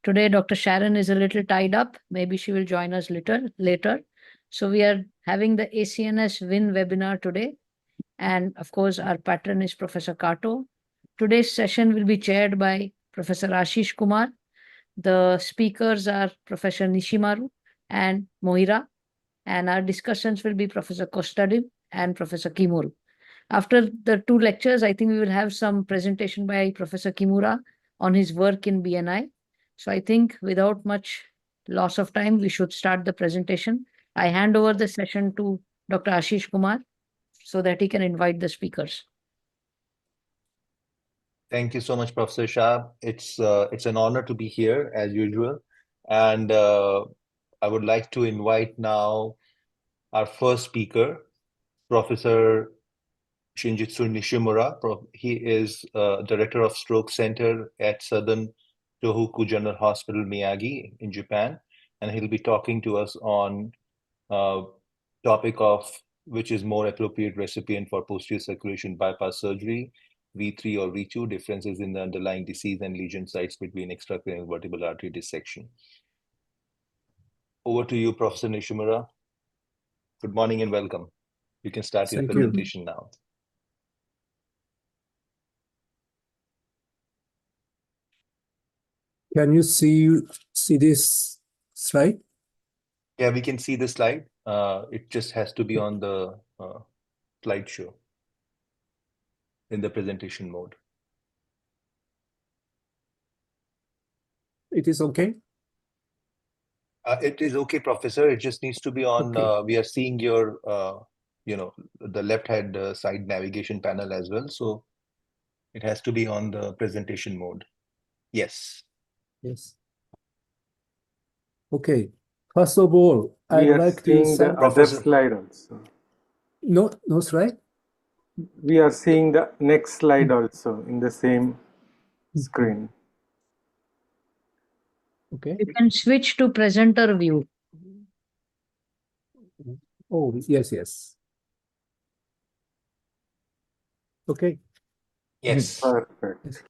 Today, Dr. Sharon is a little tied up. Maybe she will join us later. So we are having the ACNS Win Webinar today. And of course, our patron is Professor Kato. Today's session will be chaired by Professor Ashish Kumar. The speakers are Professor Nishimaru and Mohira. And our discussions will be Professor 𝑘𝑜𝑠𝑡𝑢 and Professor Kimura. After the two lectures, I think we will have some presentation by Professor Kimura on his work in BNI. So I think without much loss of time, we should start the presentation. I hand over the session to Dr. Ashish Kumar so that he can invite the speakers. Thank you so much, Professor Shah. It's an honor to be here as usual. And I would like to invite now our first speaker, Professor Shinjitsu Nishimura. He is Director of Stroke Center at Southern Tohoku General Hospital, Miyagi in Japan. And he'll be talking to us on topic of which is more appropriate recipient for posterior circulation bypass surgery, V3 or V2, differences in the underlying disease and lesion sites between extracranial vertebral artery dissection. Over to you, Professor Nishimura. Good morning and welcome. You can start your presentation now. Can you see this slide? Yeah, we can see the slide. It just has to be on the slideshow in the presentation mode. It is okay? It is okay, Professor. It just needs to be on. Okay. We are seeing your, the left-hand side navigation panel as well. So it has to be on the presentation mode. Yes. Yes. Okay. First of all, I'd like to seeing the other slide also. No slide? We are seeing the next slide also in the same screen. Okay. You can switch to presenter view. Oh, yes. Okay. Yes. Perfect.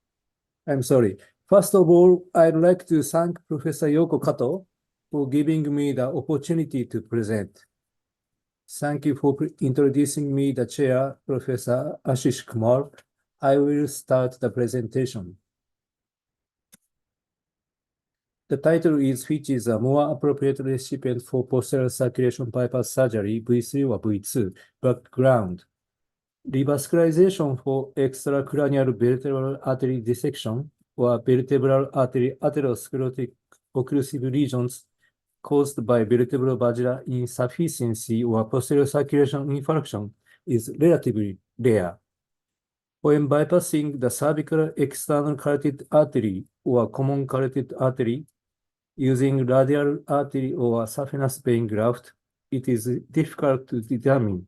I'm sorry. First of all, I'd like to thank Professor Yoko Kato for giving me the opportunity to present. Thank you for introducing me, the chair, Professor Ashish Kumar. I will start the presentation. The title is, which is a more appropriate recipient for posterior circulation bypass surgery, V3 or V2, background. Revascularization for extracranial vertebral artery dissection or vertebral artery atherosclerotic occlusive lesions caused by vertebral vascular insufficiency or posterior circulation infarction is relatively rare. When bypassing the cervical external carotid artery or common carotid artery using radial artery or saphenous vein graft, it is difficult to determine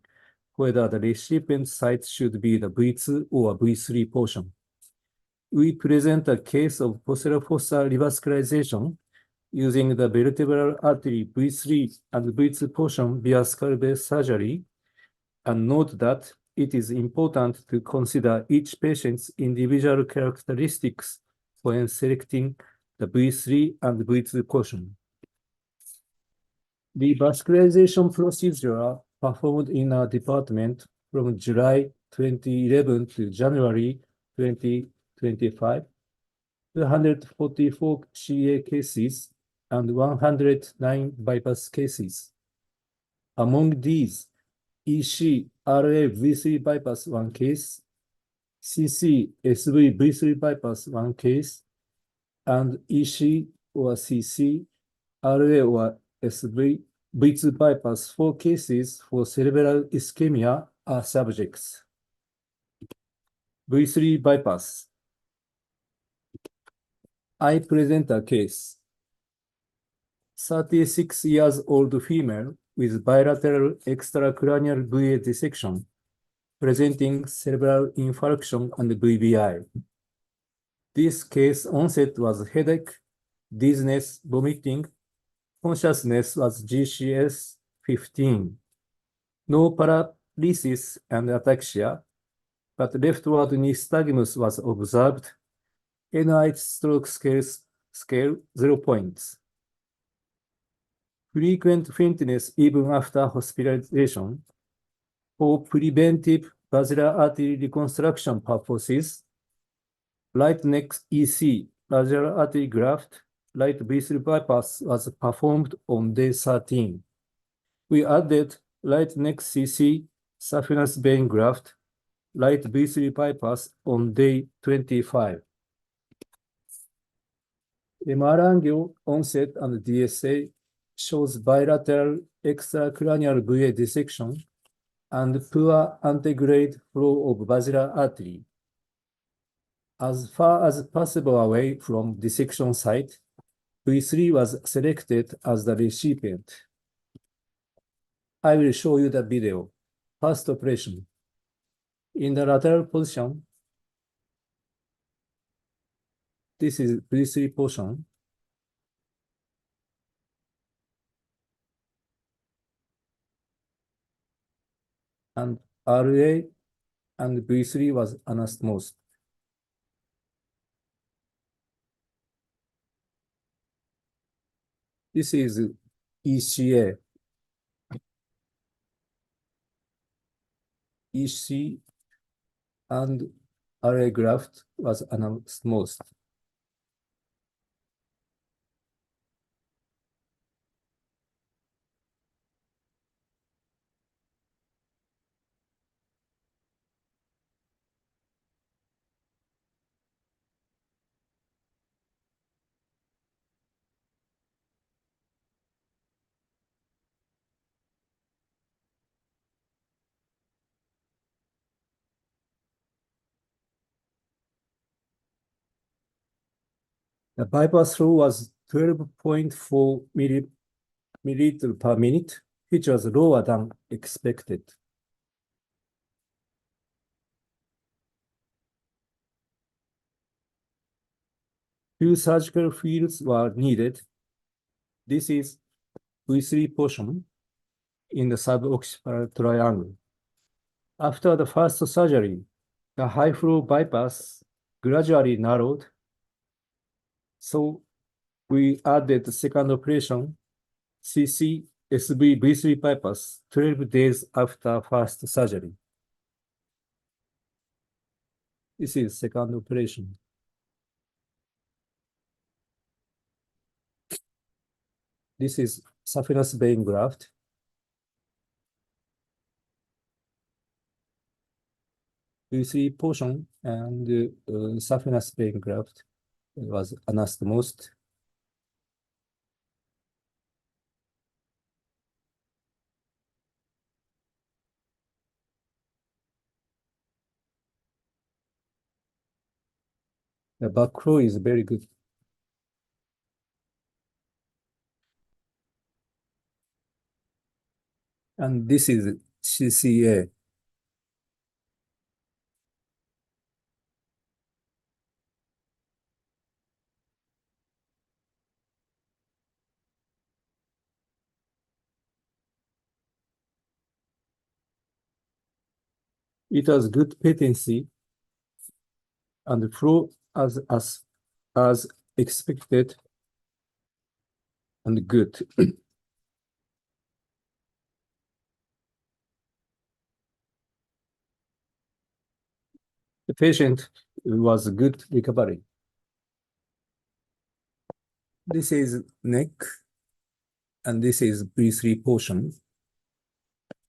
whether the recipient site should be the V2 or V3 portion. We present a case of posterior fossa revascularization using the vertebral artery V3 and V2 portion via skull-base surgery, and note that it is important to consider each patient's individual characteristics when selecting the V3 and V2 portion. The vascularization procedure performed in our department from July 2011 to January 2025, 244 CA cases and 109 bypass cases. Among these, EC-RA V3 bypass 1 case, CC-SV V3 bypass 1 case, and EC or CC, RA or SV V2 bypass 4 cases for cerebral ischemia are subjects. V3 bypass. I present a case. 36 years old female with bilateral extracranial VA dissection, presenting cerebral infarction and VBI. This case onset was headache, dizziness, vomiting. Consciousness was GCS 15. No paralysis and ataxia, but leftward nystagmus was observed. NIH stroke scale scale 0 points. Frequent faintness even after hospitalization. For preventive basilar artery reconstruction purposes, right neck EC, basilar artery graft, right V3 bypass was performed on day 13. We added right neck CC, saphenous vein graft, right V3 bypass on day 25. MR angle onset and DSA shows bilateral extracranial VA dissection and poor antegrade flow of basilar artery. As far as possible away from dissection site, V3 was selected as the recipient. I will show you the video. First operation. In the lateral position, this is V3 portion. And RA and V3 was anastomosed. This is ECA. EC and RA graft was anastomosed. The bypass flow was 12.4 milliliter per minute, which was lower than expected. Few surgical fields were needed. This is V3 portion in the suboccipital triangle. After the first surgery, the high flow bypass gradually narrowed. So we added the second operation, CC SV V3 bypass 12 days after first surgery. This is second operation. This is saphenous vein graft. V3 portion and saphenous vein graft was anastomosed. The back flow is very good. And this is CCA. It has good patency and flow as expected and good. The patient was good recovery. This is neck, and this is B3 portion.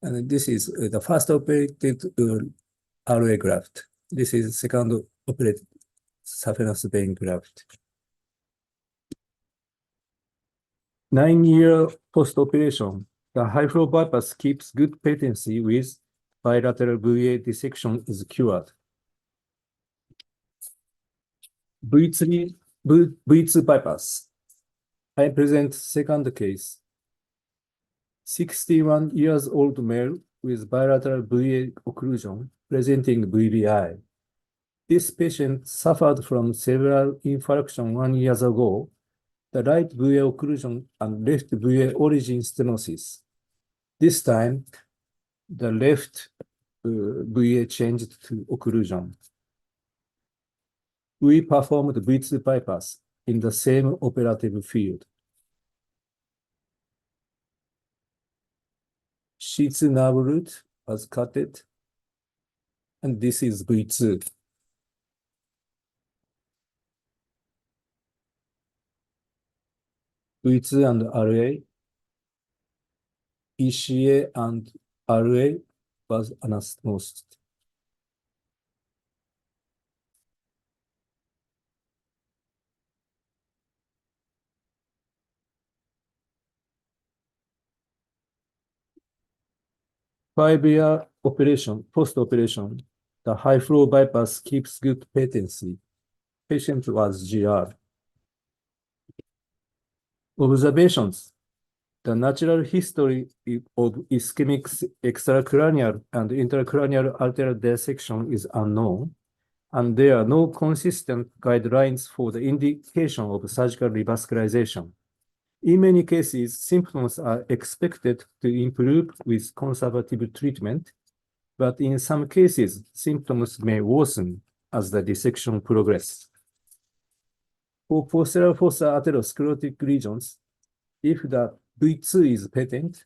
And this is the first operated RA graft. This is second operated saphenous vein graft. 9-year post-operation, the high flow bypass keeps good patency with bilateral VA dissection is cured. V2 bypass. I present second case. 61 years old male with bilateral VA occlusion presenting VBI. This patient suffered from several infarction 1 year ago, the right VA occlusion and left VA origin stenosis. This time, the left VA changed to occlusion. We performed V2 bypass in the same operative field. C2 nerve root was cutted, and this is V2. V2 and RA, ECA and RA was anastomosed. Five-year operation, post-operation, the high-flow bypass keeps good patency. Patient was GR. Observations. The natural history of ischemic extracranial and intracranial arterial dissection is unknown, and there are no consistent guidelines for the indication of surgical revascularization. In many cases, symptoms are expected to improve with conservative treatment, but in some cases, symptoms may worsen as the dissection progresses. For posterior fossa atherosclerotic regions, if the V2 is patent,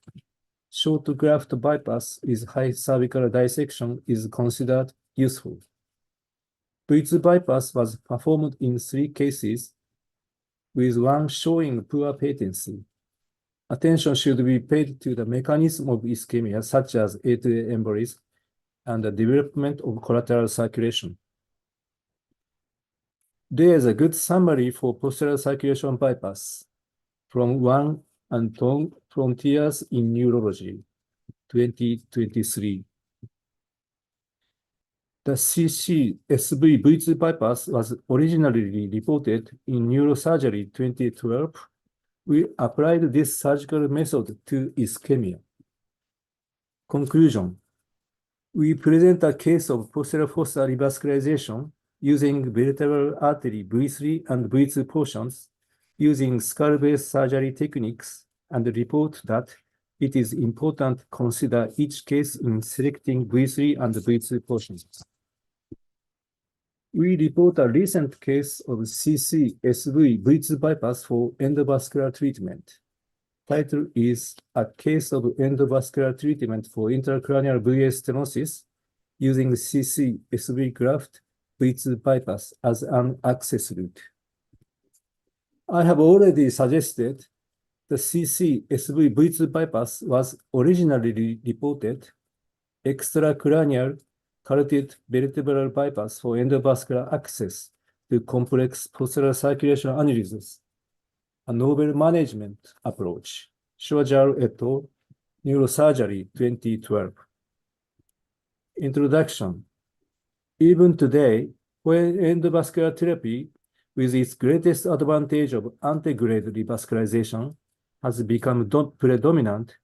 short graft bypass with high cervical dissection is considered useful. V2 bypass was performed in 3 cases, with one showing poor patency. Attention should be paid to the mechanism of ischemia, such as A2A embolism, and the development of collateral circulation. There is a good summary for posterior circulation bypass from Wang and Tong Frontiers in Neurology, 2023. The CCSV V2 bypass was originally reported in Neurosurgery 2012. We applied this surgical method to ischemia. Conclusion. We present a case of posterior fossa revascularization using vertebral artery V3 and V2 portions using skull-based surgery techniques and report that it is important to consider each case in selecting V3 and V2 portions. We report a recent case of CCSV V2 bypass for endovascular treatment. Title is A Case of Endovascular Treatment for Intracranial VA Stenosis using CCSV graft V2 bypass as an access route. I have already suggested the CCSV V2 bypass was originally reported extracranial carotid vertebral bypass for endovascular access to complex posterior circulation aneurysms, a novel management approach. 𝑚𝑜𝑟𝑒 et al., Neurosurgery 2012. Introduction. Even today, when endovascular therapy, with its greatest advantage of antegrade revascularization, has become predominant,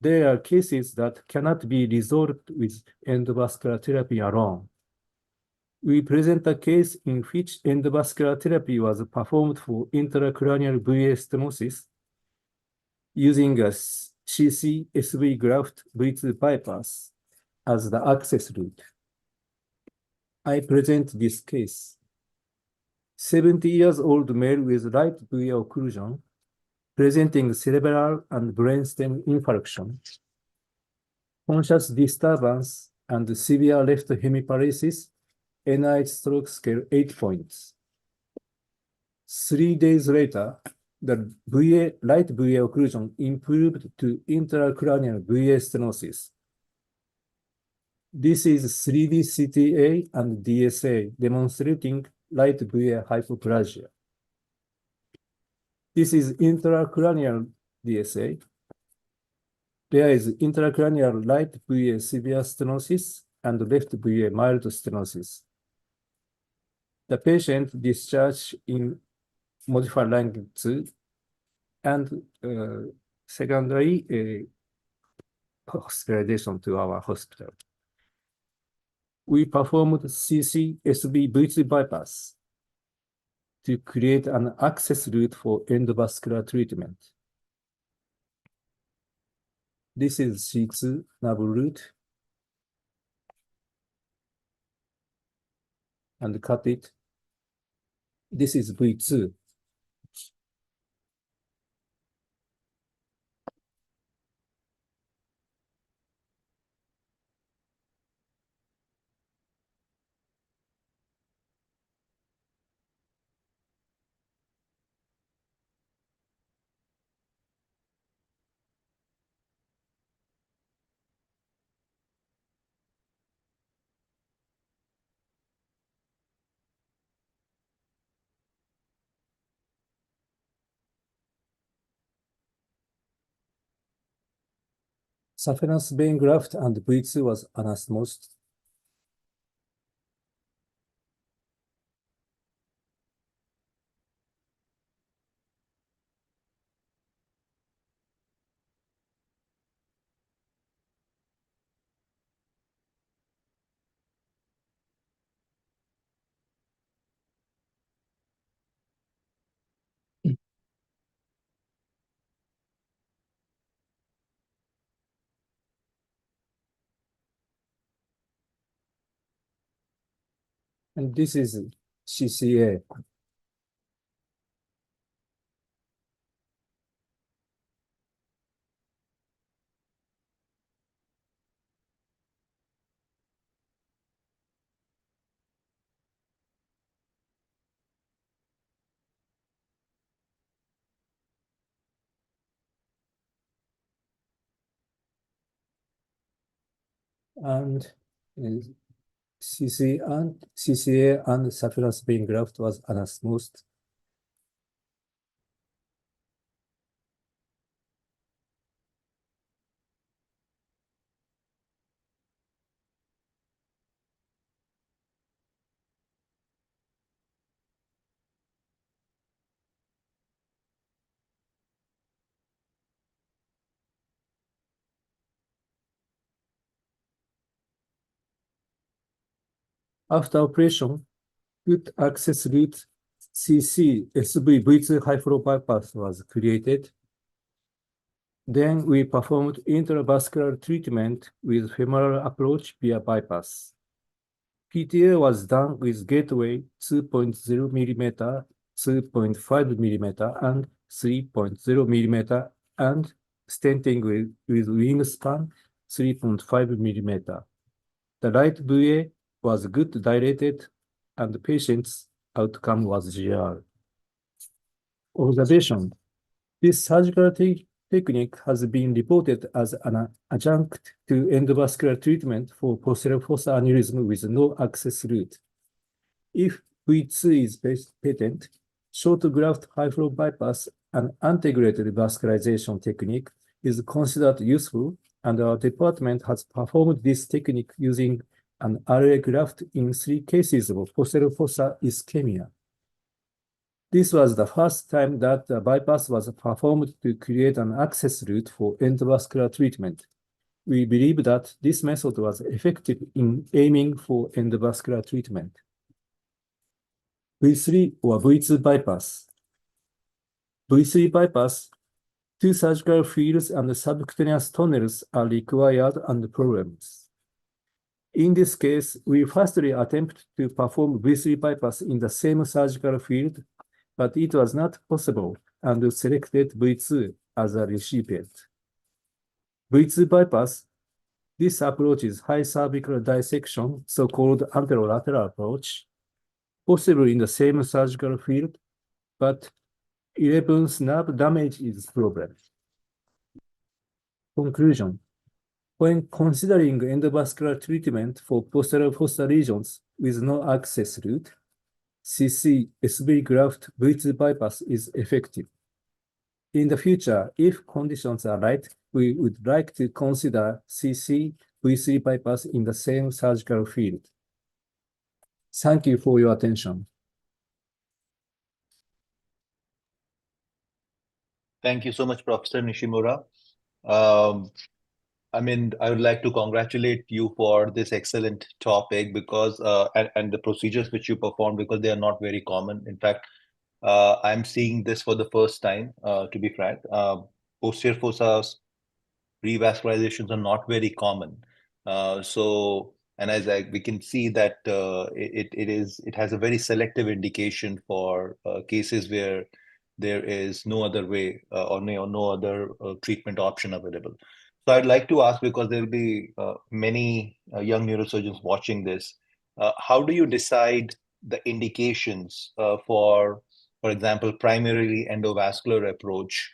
there are cases that cannot be resolved with endovascular therapy alone. We present a case in which endovascular therapy was performed for intracranial VA stenosis using a CCSV graft V2 bypass as the access route. I present this case. 70-year-old male with right VA occlusion, presenting cerebral and brainstem infarction, conscious disturbance, and severe left hemiparesis, NIH stroke scale 8 points. 3 days later, the right VA occlusion improved to intracranial VA stenosis. This is 3D CTA and DSA demonstrating right VA hypoplasia. This is intracranial DSA. There is intracranial right VA severe stenosis and left VA mild stenosis. The patient discharged in modified ranking 2 and secondary hospitalization to our hospital. We performed CCSV V2 bypass to create an access route for endovascular treatment. This is C2 nerve root and cut it. This is V2. Saphenous vein graft and V2 was anastomosed. And this is CCA. And CCA and saphenous vein graft was anastomosed. After operation, good access route CC-SV-V2 high flow bypass was created. Then we performed intravascular treatment with femoral approach via bypass. PTA was done with gateway 2.0 millimeter, 2.5 millimeter, and 3.0 millimeter, and stenting with wingspan 3.5 millimeter. The right VA was good dilated, and the patient's outcome was GR. Observation. This surgical technique has been reported as an adjunct to endovascular treatment for posterior fossa aneurysm with no access route. If V2 is patent, short graft high flow bypass and integrated vascularization technique is considered useful, and our department has performed this technique using an RA graft in 3 cases of posterior fossa ischemia. This was the first time that the bypass was performed to create an access route for endovascular treatment. We believe that this method was effective in aiming for endovascular treatment. V3 or V2 bypass. V3 bypass, 2 surgical fields and subcutaneous tunnels are required and problems. In this case, we firstly attempt to perform V3 bypass in the same surgical field, but it was not possible and selected V2 as a recipient. V2 bypass, this approach is high cervical dissection, so-called anterolateral approach, possible in the same surgical field, but 11th nerve damage is problem. Conclusion. When considering endovascular treatment for posterior fossa lesions with no access route, CC-SV graft V2 bypass is effective. In the future, if conditions are right, we would like to consider CC-V3 bypass in the same surgical field. Thank you for your attention. Thank you so much, Professor Nishimura. I would like to congratulate you for this excellent topic because and the procedures which you perform, because they are not very common. In fact, I'm seeing this for the first time, to be frank. Posterior fossa revascularizations are not very common. And as we can see that it has a very selective indication for cases where there is no other way or no other treatment option available. So I'd like to ask, because there will be many young neurosurgeons watching this, how do you decide the indications for example, primarily endovascular approach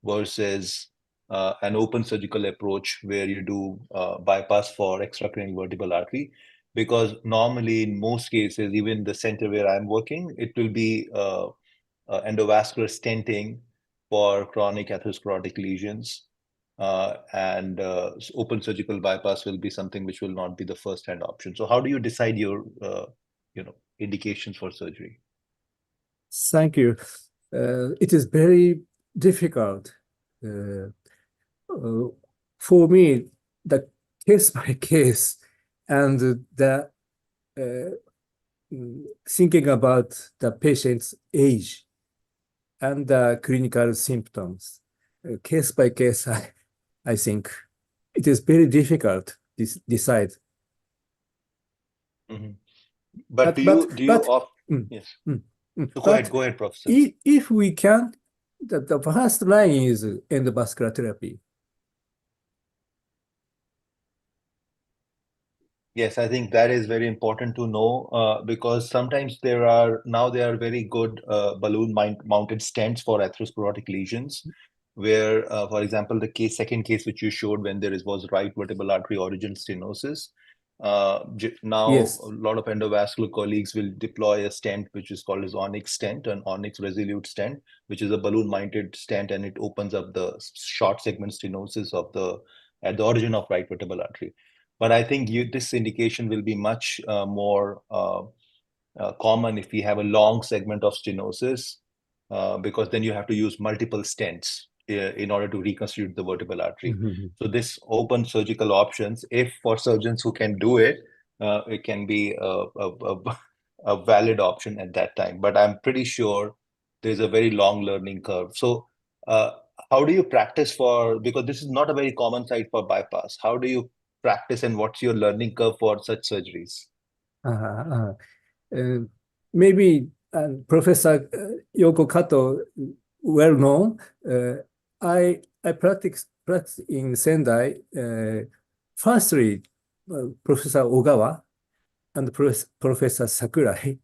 versus an open surgical approach where you do bypass for extracranial vertebral artery? Because normally in most cases, even the center where I'm working, it will be endovascular stenting for chronic atherosclerotic lesions. and open surgical bypass will be something which will not be the first-hand option. So how do you decide your indications for surgery? Thank you. It is very difficult. For me, the case by case and the thinking about the patient's age and the clinical symptoms, case by case, I think it is very difficult to decide. Mm-hmm. But do you opt? Yes. So go ahead, Professor. If we can, the first line is endovascular therapy. Yes, I think that is very important to know because sometimes there are very good balloon-mounted stents for atherosclerotic lesions, where, for example, the second case which you showed when there was right vertebral artery original stenosis. Now, Yes. a lot of endovascular colleagues will deploy a stent which is called as Onyx stent, an Onyx Resolute stent, which is a balloon-mounted stent, and it opens up the short segment stenosis at the origin of right vertebral artery. But I think this indication will be much more common if we have a long segment of stenosis, because then you have to use multiple stents in order to reconstitute the vertebral artery. Mm-hmm. So this open surgical options, if for surgeons who can do it, it can be a valid option at that time. But I'm pretty sure there's a very long learning curve. So how do you practice because this is not a very common site for bypass. How do you practice and what's your learning curve for such surgeries? Maybe Professor Yoko Kato, well known. I practice in Sendai. Firstly, Professor Ogawa and Professor Sakurai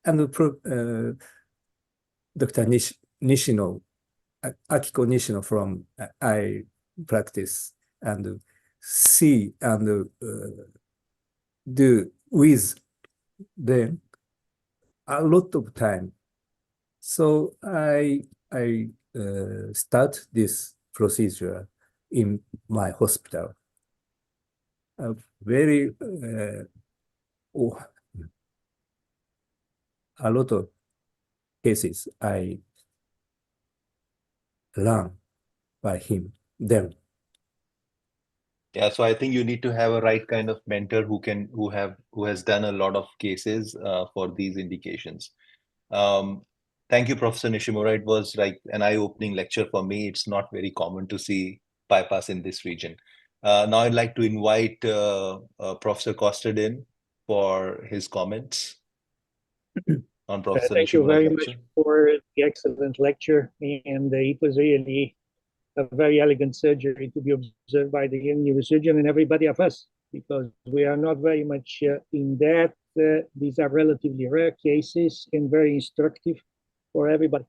and Dr. Nishino, Akiko Nishino from I practice and see and do with them a lot of time. So I start this procedure in my hospital. A lot of cases I learn by them. Yeah, so I think you need to have a right kind of mentor who has done a lot of cases for these indications. Thank you, Professor Nishimura. It was like an eye-opening lecture for me. It's not very common to see bypass in this region. Now I'd like to invite Professor Costed in for his comments on Professor Thank you Nishimura's very lecture. much for the excellent lecture, and it was really a very elegant surgery to be observed by the young neurosurgeon and everybody of us, because we are not very much in that. These are relatively rare cases and very instructive for everybody.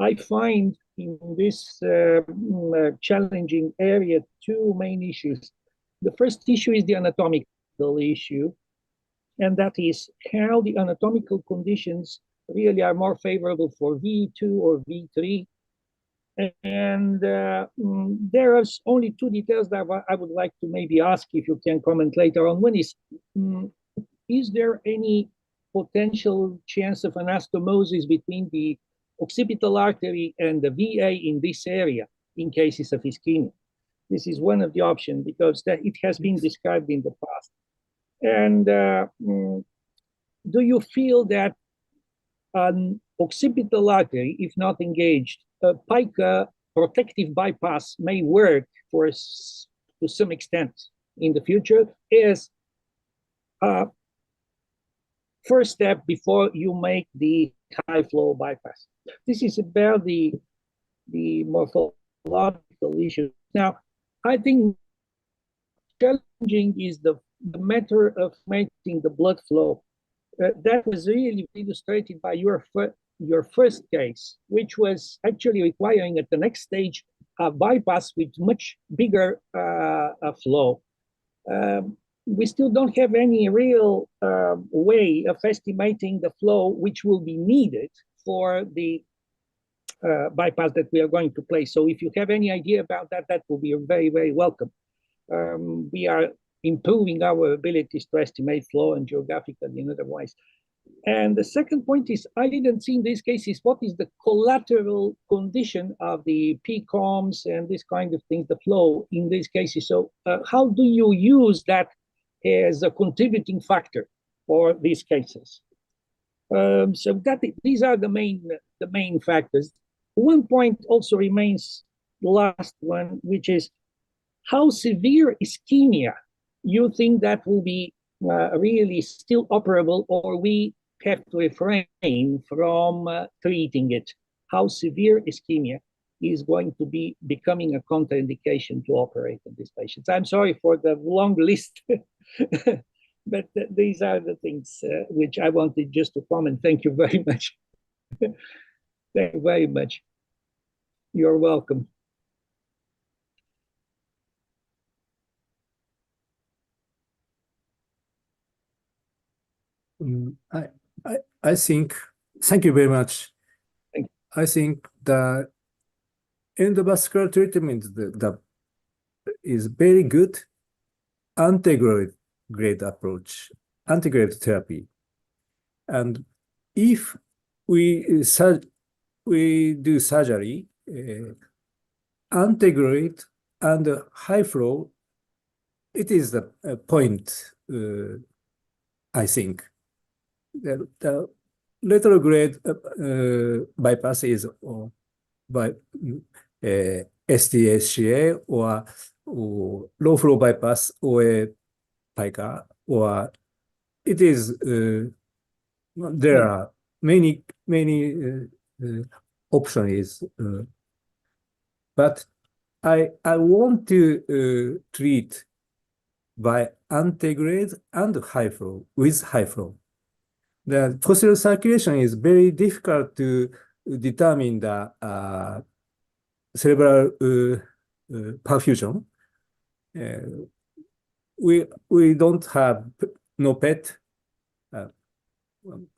I find in this challenging area two main issues. The first issue is the anatomical issue, and that is how the anatomical conditions really are more favorable for V2 or V3. And there are only two details that I would like to maybe ask if you can comment later on. One is there any potential chance of anastomosis between the occipital artery and the VA in this area in cases of ischemia? This is one of the options because it has been described in the past. And do you feel that an occipital artery, if not engaged, a PICA protective bypass may work to some extent in the future as a first step before you make the high flow bypass? This is about the morphological issue. Now, I think challenging is the matter of making the blood flow. That was really illustrated by your first case, which was actually requiring at the next stage a bypass with much bigger flow. We still don't have any real way of estimating the flow which will be needed for the bypass that we are going to place. So if you have any idea about that, that will be very, very welcome. We are improving our abilities to estimate flow and geographically and otherwise. And the second point is, I didn't see in these cases what is the collateral condition of the PCOMs and this kind of things, the flow in these cases. So how do you use that as a contributing factor for these cases? So these are the main factors. One point also remains, the last one, which is how severe ischemia you think that will be really still operable, or we have to refrain from treating it? How severe ischemia is going to be becoming a contraindication to operate in these patients? I'm sorry for the long list, but these are the things which I wanted just to comment. Thank you very much. Thank you very much. You're welcome. I think, thank you very much. Thank you. I think the endovascular treatment that is very good antegrade approach, antegrade therapy. And if we do surgery, antegrade and high flow, it is the point, I think. The retrograde bypass is by SDSCA or low flow bypass or PICA, or it is there are many options, but I want to treat by antegrade and high flow with high flow. The posterior circulation is very difficult to determine the cerebral perfusion. We don't have no PET,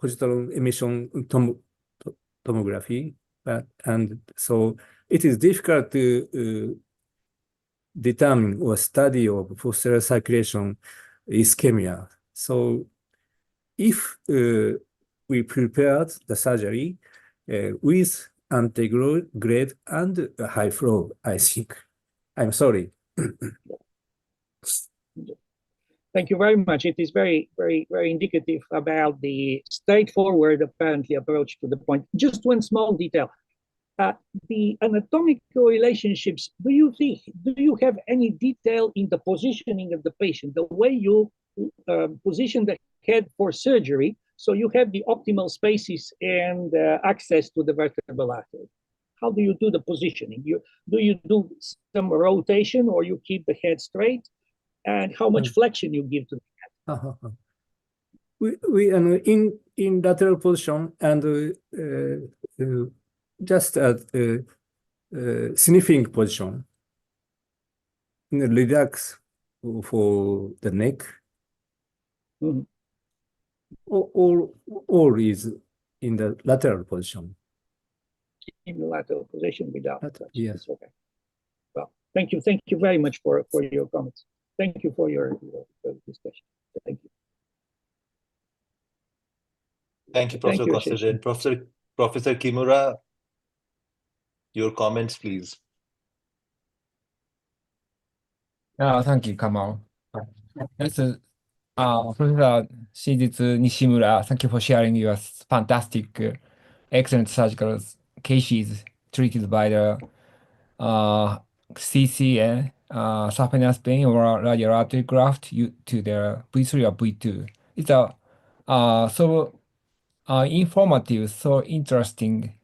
positron emission tomography, and so it is difficult to determine or study of posterior circulation ischemia. So if we prepared the surgery with antegrade and high flow, I think. I'm sorry. Thank you very much. It is very, very, very indicative about the straightforward, apparently, approach to the point. Just one small detail. The anatomical relationships, do you have any detail in the positioning of the patient, the way you position the head for surgery, so you have the optimal spaces and access to the vertebral artery? How do you do the positioning? Do you do some rotation, or you keep the head straight? And how much flexion you give to the head? We in lateral position and just at sniffing position, relax for the neck. Mm-hmm. All is in the lateral position. In the lateral position without. Yes. Okay. Well, thank you very much for your comments. Thank you for your discussion. Thank you. Thank you, Professor Kostajin. Professor Kimura, your comments, please. Thank you, Kamal. Yes, Professor Shizutsu Nishimura, thank you for sharing your fantastic, excellent surgical cases treated by the CCN, saphenous vein or radial artery graft to the V3 or V2. It's a so informative, so interesting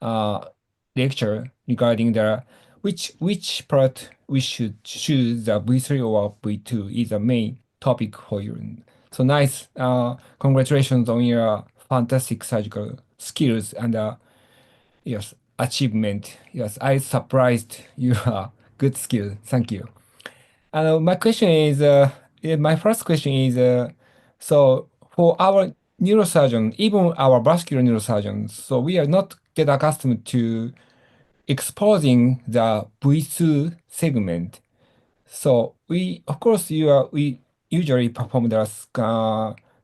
lecture regarding the which part we should choose, the V3 or V2 is the main topic for you. So nice. Congratulations on your fantastic surgical skills and yes, achievement. Yes, I surprised your good skill. Thank you. My question is, my first question is, so for our neurosurgeon, even our vascular neurosurgeons, so we are not get accustomed to exposing the V2 segment. So of course, we usually perform the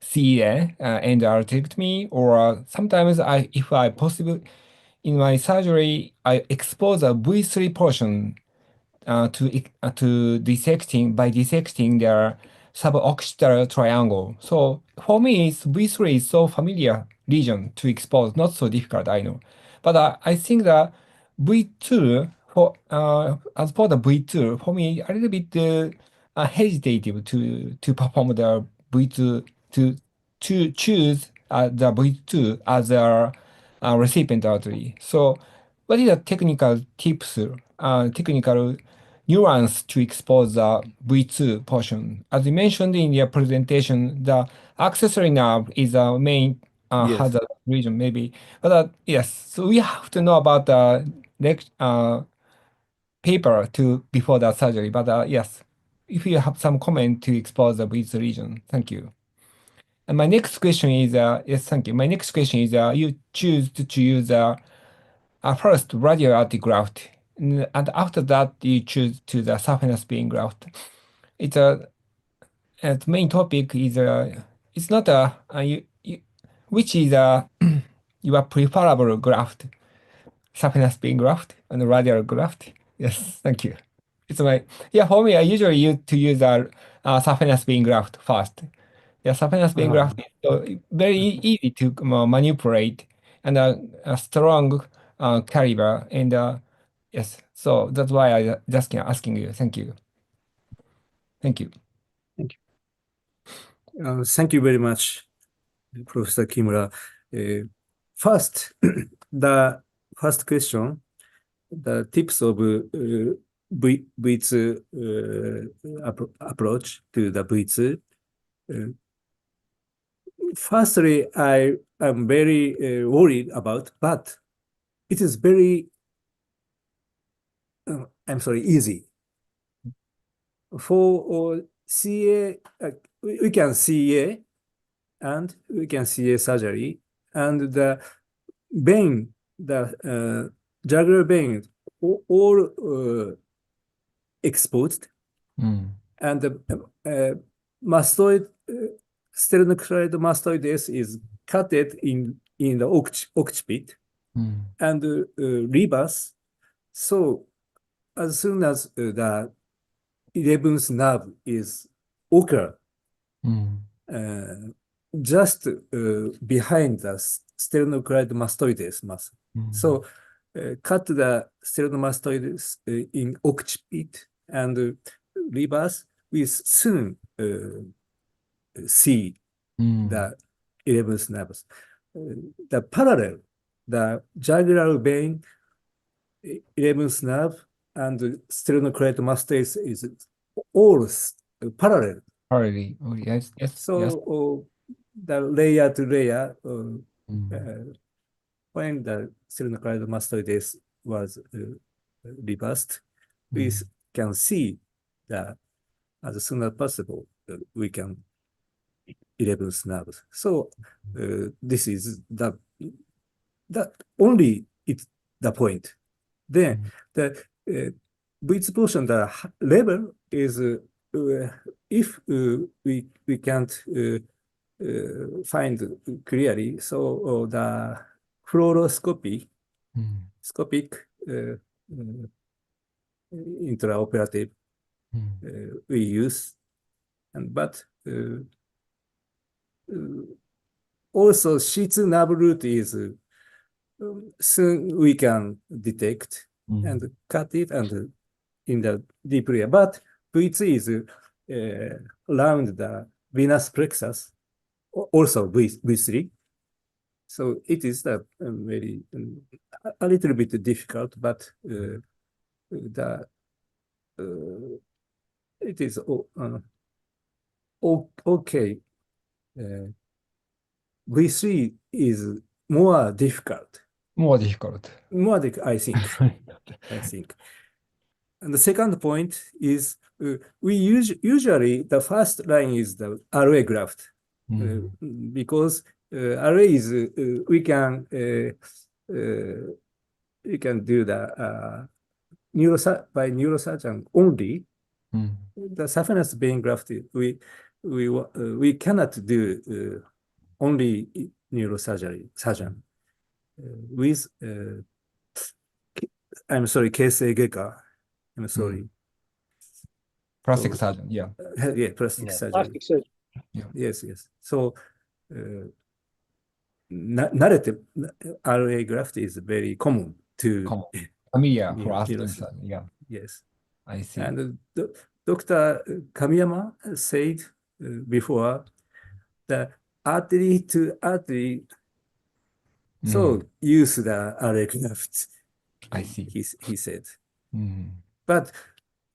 CA endarterectomy, or sometimes if I possible, in my surgery, I expose a V3 portion to dissecting by dissecting their suboccipital triangle. So for me, V3 is so familiar region to expose, not so difficult, I know. But I think that V2 as for the V2, for me a little bit hesitative to perform the V2 to choose the V2 as a recipient artery. So what is the technical tips, technical nuance to expose the V2 portion? As you mentioned in your presentation, the accessory nerve is the main Yes. hazard region, maybe. But yes, so we have to know about the paper before the surgery. But yes, if you have some comment to expose the V2 region, thank you. And my next question is, yes, thank you. My next question is, you choose to use first radioactive graft, and after that you choose to the saphenous vein graft. It's the main topic is it's not which is your preferable graft, saphenous vein graft and radial graft. Yes, thank you. It's for me I usually use saphenous vein graft first. Yeah, saphenous vein graft is very easy to manipulate, and a strong caliber, and yes, so that's why I just asking you. Thank you. Thank you. Thank you very much, Professor Kimura. First, the first question, the tips of V2 approach to the V2. Firstly, I am very worried about, but it is very, easy. For CA, we can CA and we can CA surgery, and the vein, the jugular vein, all exposed, and the mastoid, sternocleidomastoid mastoides is cutted in the occiput and reverse. So as soon as the 11th nerve is occur, just behind the sternocleidomastoides muscle. So cut the sternocleidomastoides in occiput and reverse, we soon see the 11th nerves. The parallel, the jugular vein, 11th nerve, and sternocleidomastoides is all parallel. Already. Oh, yes. So the layer to layer, when the sternocleidomastoides was reversed, we can see that as soon as possible we can 11th nerves. So this is that only it's the point. Then the width portion, the level is if we can't find clearly, so the fluoroscopic intraoperative we use, but also C2 nerve root is soon we can detect and cut it and in the deep layer. But V2 is around the venous plexus, also V3. So it is the very a little bit difficult, but it is okay. V3 is more difficult. I think. And the second point is we usually the first line is the RA graft because RA is we can you can do the by neurosurgeon only. The saphenous vein graft, we cannot do only neurosurgery surgeon with I'm sorry, Keisei Geka. I'm sorry. Plastic So, surgeon, yeah. Yeah, plastic Yeah. surgery. Plastic surgery. Yes, yes. So, narrative RA graft is very common to Familiar for us. neurosurgeon. Yeah, Yes. I see. And Dr. Kamiyama said before the artery to artery, so use the RA graft. I see. He said. Mm. But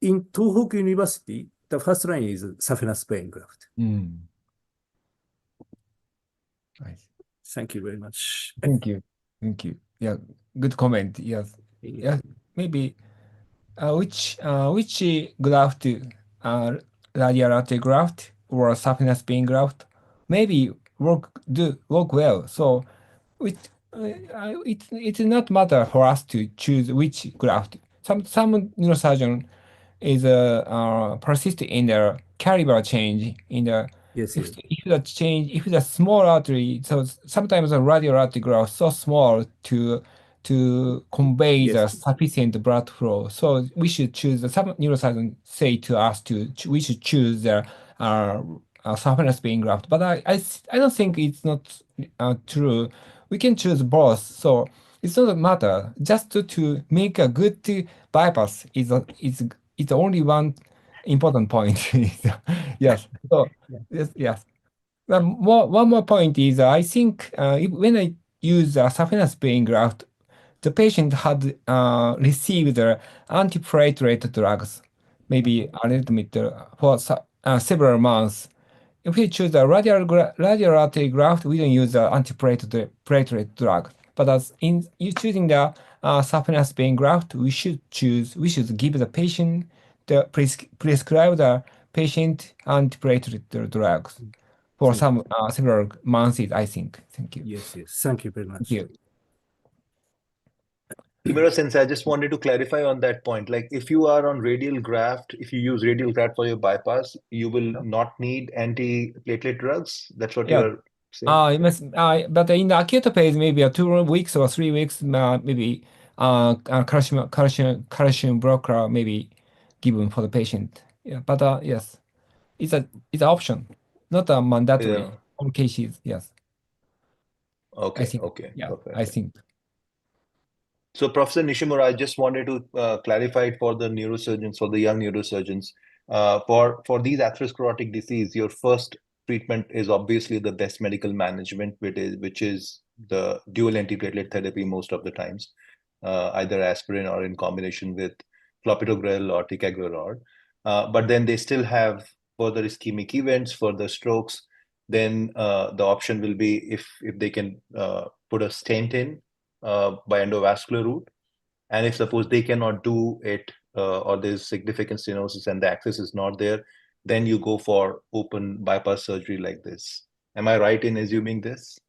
in Tohoku University, the first line is saphenous vein graft. I see. Thank you very much. Thank you. Thank you. Yeah, good comment. Yes. Yeah, maybe which graft, radial artery graft or saphenous vein graft, maybe work well. So it's not matter for us to choose which graft. Some neurosurgeon is persist in the caliber change in the Yes, yes. if the small artery, so sometimes the radial artery grows so small to convey the sufficient blood flow. So we should choose, some neurosurgeons say to us we should choose the saphenous vein graft. But I don't think it's not true. We can choose both. So it's not a matter. Just to make a good bypass is only one important point. Yes. So yes. One more point is I think when I use a saphenous vein graft, the patient had received antiplatelet drugs, maybe a little bit for several months. If we choose a radial artery graft, we don't use the antiplatelet drug. But as in choosing the saphenous vein graft, we should give the patient prescribe the patient antiplatelet drugs for several months, I think. Thank you. Yes, yes. Thank you very much. Thank you. Kimura Sensei, I just wanted to clarify on that point. Like if you are on radial graft, if you use radial graft for your bypass, you will not need antiplatelet drugs. That's what you are saying. But in the acute phase, maybe 2 weeks or 3 weeks, maybe calcium blocker maybe given for the patient. Yeah, but yes, it's an option, not a mandatory. Yeah. All cases, yes. Okay. I think. Okay. Yeah, Perfect. I think. So, Professor Nishimura, I just wanted to clarify it for the neurosurgeons, for the young neurosurgeons. For these atherosclerotic disease, your first treatment is obviously the best medical management, which is the dual antiplatelet therapy most of the times, either aspirin or in combination with clopidogrel or ticagrelor. But then they still have further ischemic events, further strokes. Then the option will be if they can put a stent in by endovascular route. And if suppose they cannot do it or there's significant stenosis and the access is not there, then you go for open bypass surgery like this. Am I right in assuming this?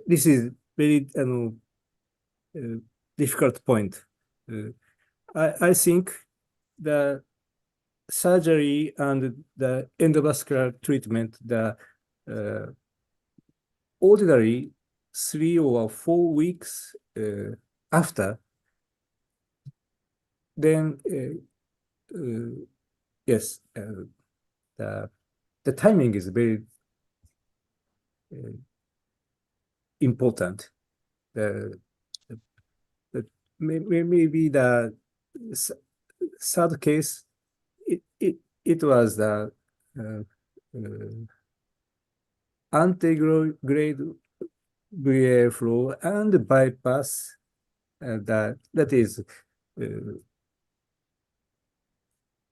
This is very difficult point. I think the surgery and the endovascular treatment, the ordinary 3 or 4 weeks after, then yes, the timing is very important. Maybe the third case, it was the antegrade VA flow and bypass that is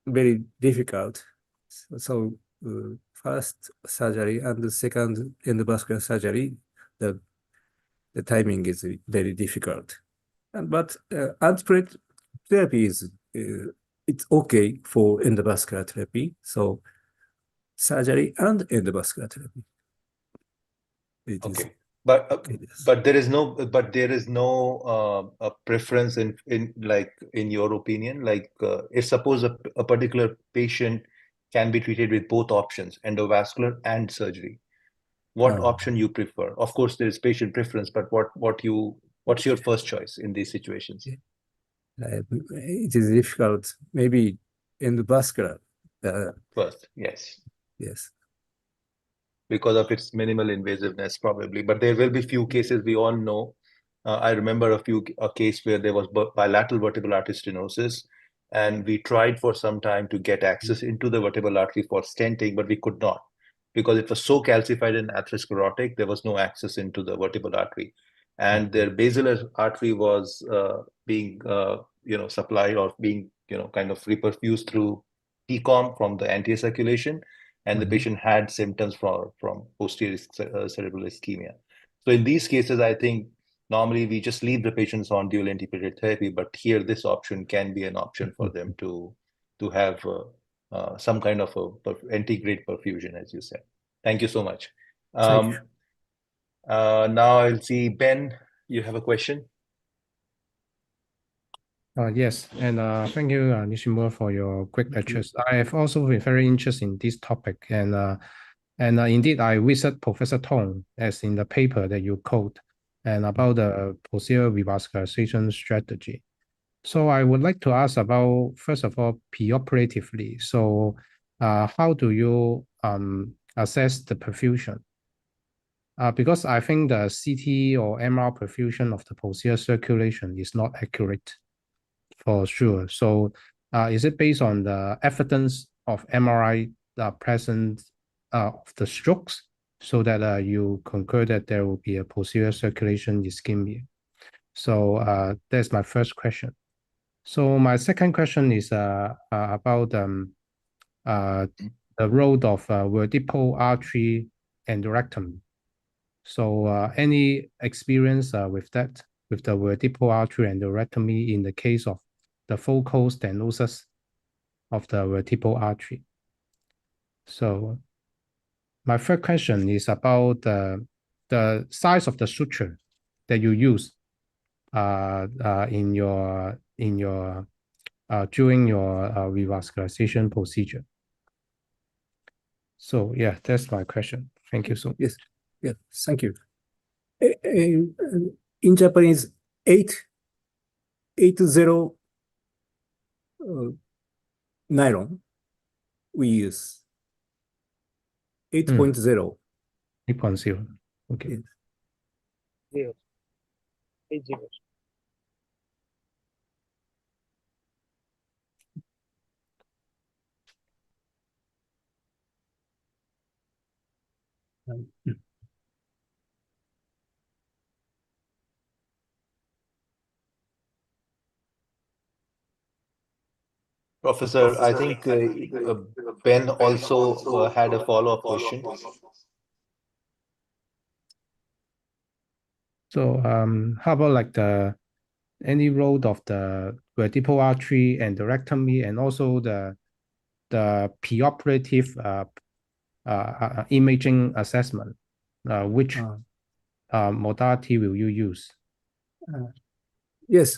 very difficult. So first surgery and the second endovascular surgery, the timing is very difficult. But antiplatelet therapy is it's okay for endovascular therapy. So surgery and endovascular therapy. it is Okay. But okay. there is no a preference in like in your opinion, like if suppose a particular patient can be treated with both options, endovascular and surgery, what option you prefer? Of course, there is patient preference, but what's your first choice in these situations? It is difficult. Maybe endovascular. First, yes. Yes. Because of its minimal invasiveness, probably. But there will be few cases we all know. I remember a case where there was bilateral vertebral artery stenosis, and we tried for some time to get access into the vertebral artery for stenting, but we could not because it was so calcified and atherosclerotic. There was no access into the vertebral artery, and their basilar artery was being supplied or being kind of reperfused through PCOM from the anterior circulation. And the patient had symptoms from posterior cerebral ischemia. So in these cases, I think normally we just leave the patients on dual antiplatelet therapy, but here this option can be an option for them to have some kind of a anti-grade perfusion, as you said. Thank you so much. Thank you. Now I'll see Ben, you have a question? Yes, and thank you, Nishimura, for your quick lectures. I have also been very interested in this topic, and indeed, I visit Professor Tong as in the paper that you quote, and about the posterior revascularization strategy. So I would like to ask about, first of all, preoperatively. So how do you assess the perfusion? Because I think the CT or MR perfusion of the posterior circulation is not accurate. For sure. So is it based on the evidence of MRI present of the strokes so that you concur that there will be a posterior circulation ischemia? So that's my first question. So my second question is about the role of vertebral artery endarterectomy. So any experience with that, with the vertebral artery endarterectomy in the case of the focal stenosis of the vertebral artery? So my third question is about the size of the suture that you use in your during your revascularization procedure. So yeah, that's my question. Thank you so much. Yes. Yeah. Thank you. In Japanese, 80 nylon we use 8.0. 8.0. Okay. Yes. Zero. 80. Professor, I think Ben also had a follow-up question. So how about like any role of the vertebral artery endarterectomy and also the preoperative imaging assessment? Which modality will you use? Yes.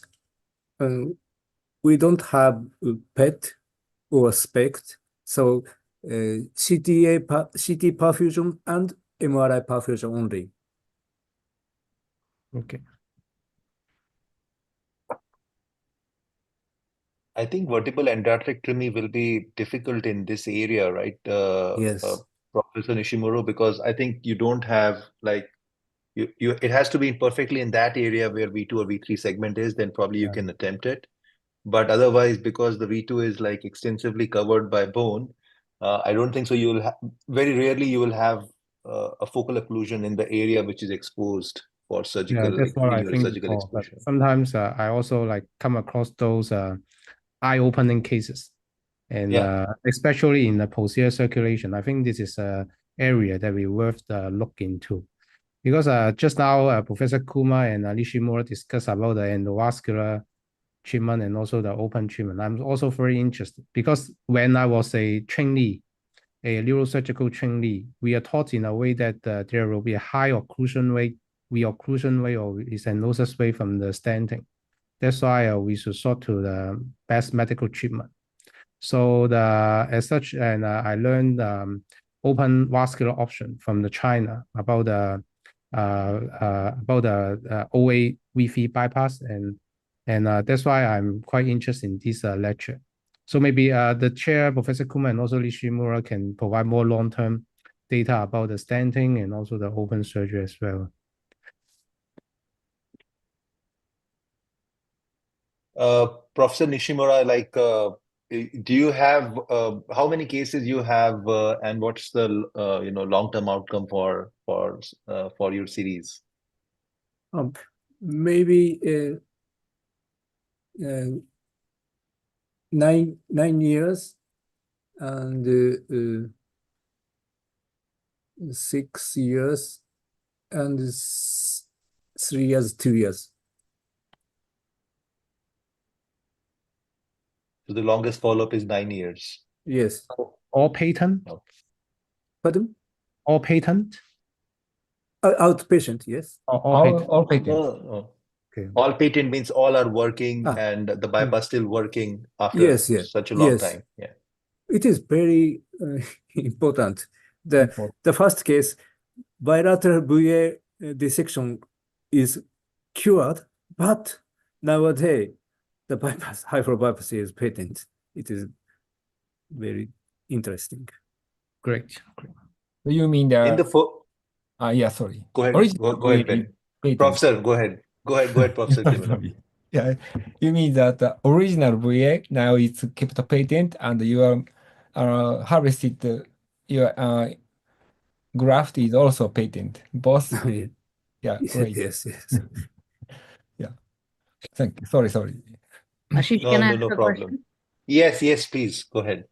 We don't have PET or SPECT, so CT perfusion and MRI perfusion only. Okay. I think vertebral endarterectomy will be difficult in this area, right? Yes. Professor Nishimura, because I think you don't have like it has to be perfectly in that area where V2 or V3 segment is, then probably you can attempt it. But otherwise, because the V2 is like extensively covered by bone, I don't think so. You will very rarely you will have a focal occlusion in the area which is exposed for surgical, Yeah, that's what I think. surgical exposure. Sometimes I also like come across those eye-opening cases, and especially in the posterior circulation. I think this is an area that we worth look into, because just now Professor Kuma and Nishimura discussed about the endovascular treatment and also the open treatment. I'm also very interested because when I was a trainee a neurosurgical trainee, we are taught in a way that there will be a high occlusion rate, reocclusion rate, or stenosis rate from the stenting. That's why we should sort to the best medical treatment. So as such, and I learned open vascular option from the China about the OA VV bypass, and that's why I'm quite interested in this lecture. So maybe the chair, Professor Kuma, and also Nishimura can provide more long-term data about the stenting and also the open surgery as well. Professor Nishimura, like, do you have how many cases you have, and what's the long-term outcome for your series? Maybe 9 years and 6 years and 3 years, 2 years. So the longest follow-up is 9 years. Yes. All patent? Pardon? All patent? Outpatient, yes. All patent. Oh. Okay. All patent means all are working and the bypass still working after Yes. such a long time. Yeah. It is very important. The first case, bilateral VA dissection is cured, but nowadays the bypass, hyper bypass is patent. It is very interesting. Great. You mean In the yeah, sorry. Go ahead. Go ahead, Ben. Professor, go ahead. Go ahead, Professor Kimura. Yeah, you mean that the original VA now it's kept patent and you are harvested your graft is also patent. Both. Yeah, great. Yes. Yeah. Thank you. Sorry. Ashish, can I ask no a problem. question? Yes, please. Go ahead.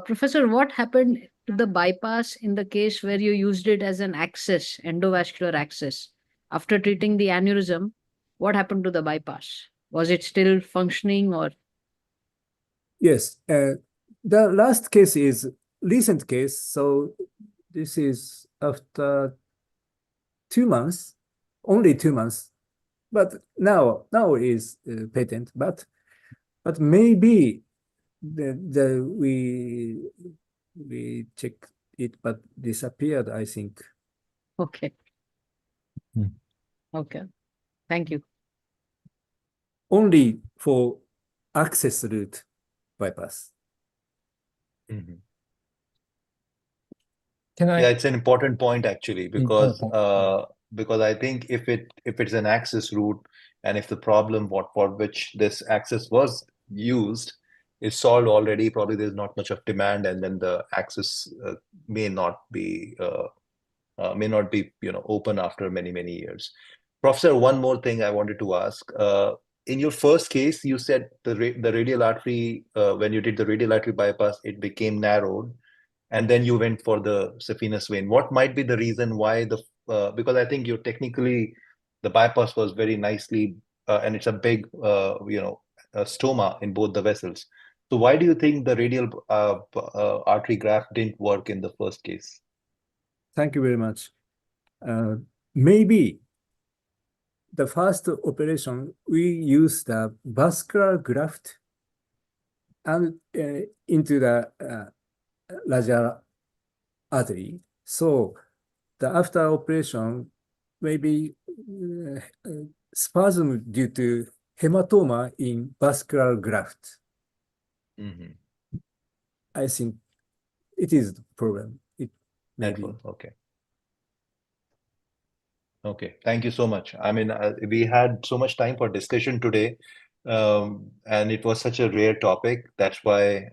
Professor, what happened to the bypass in the case where you used it as an access, endovascular access? After treating the aneurysm, what happened to the bypass? Was it still functioning or? Yes. The last case is recent case. So this is after 2 months, only 2 months. But now is patent. But maybe we check it, but disappeared, I think. Okay. Okay. Thank you. Only for access route bypass. Mhm. Can I? Yeah, it's an important point actually, because I think if it's an access route and if the problem for which this access was used is solved already, probably there's not much of demand, and then the access may not be open after many years. Professor, one more thing I wanted to ask. In your first case, you said the radial artery, when you did the radial artery bypass, it became narrowed, and then you went for the saphenous vein. What might be the reason why because I think technically the bypass was very nicely, and it's a big, stoma in both the vessels. So why do you think the radial artery graft didn't work in the first case? Thank you very much. Maybe the first operation, we used the vascular graft and into the larger artery. So after operation, maybe spasm due to hematoma in vascular graft. Mm-hmm. I think it is the problem. Maybe. Okay. Thank you so much. I mean, we had so much time for discussion today, and it was such a rare topic. That's why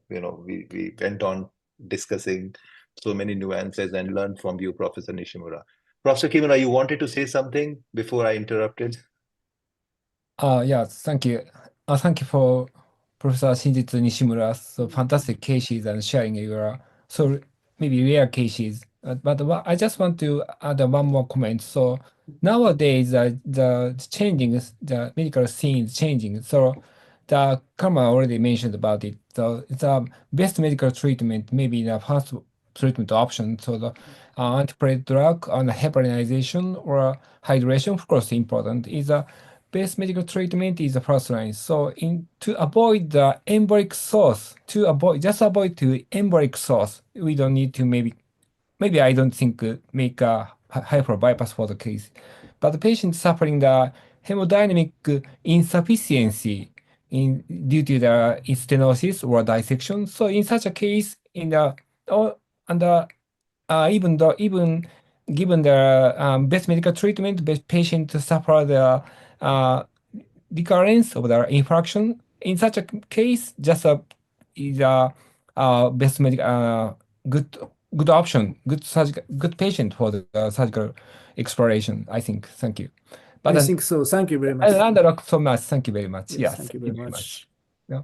we went on discussing so many nuances and learned from you, Professor Nishimura. Professor Kimura, you wanted to say something before I interrupted? Yeah, thank you. Thank you for Professor Shinjitsu Nishimura, so fantastic cases and sharing your so maybe rare cases. But I just want to add one more comment. So nowadays, the medical scene is changing. So the Kama already mentioned about it. So it's a best medical treatment, maybe the first treatment option. So the antiplatelet drug and heparinization or hydration, of course, important. Is a best medical treatment is the first line. So to avoid the embolic source, to avoid embolic source, we don't need to maybe I don't think make a hyper bypass for the case. But the patient suffering the hemodynamic insufficiency due to the stenosis or dissection. So in such a case, even given the best medical treatment, the patient suffer the recurrence of the infarction. In such a case, just is a best medical good option, good patient for the surgical exploration, I think. Thank you. I think so. Thank you very much. I learned so much. Thank you very much. Yes, thank you very much. Yeah.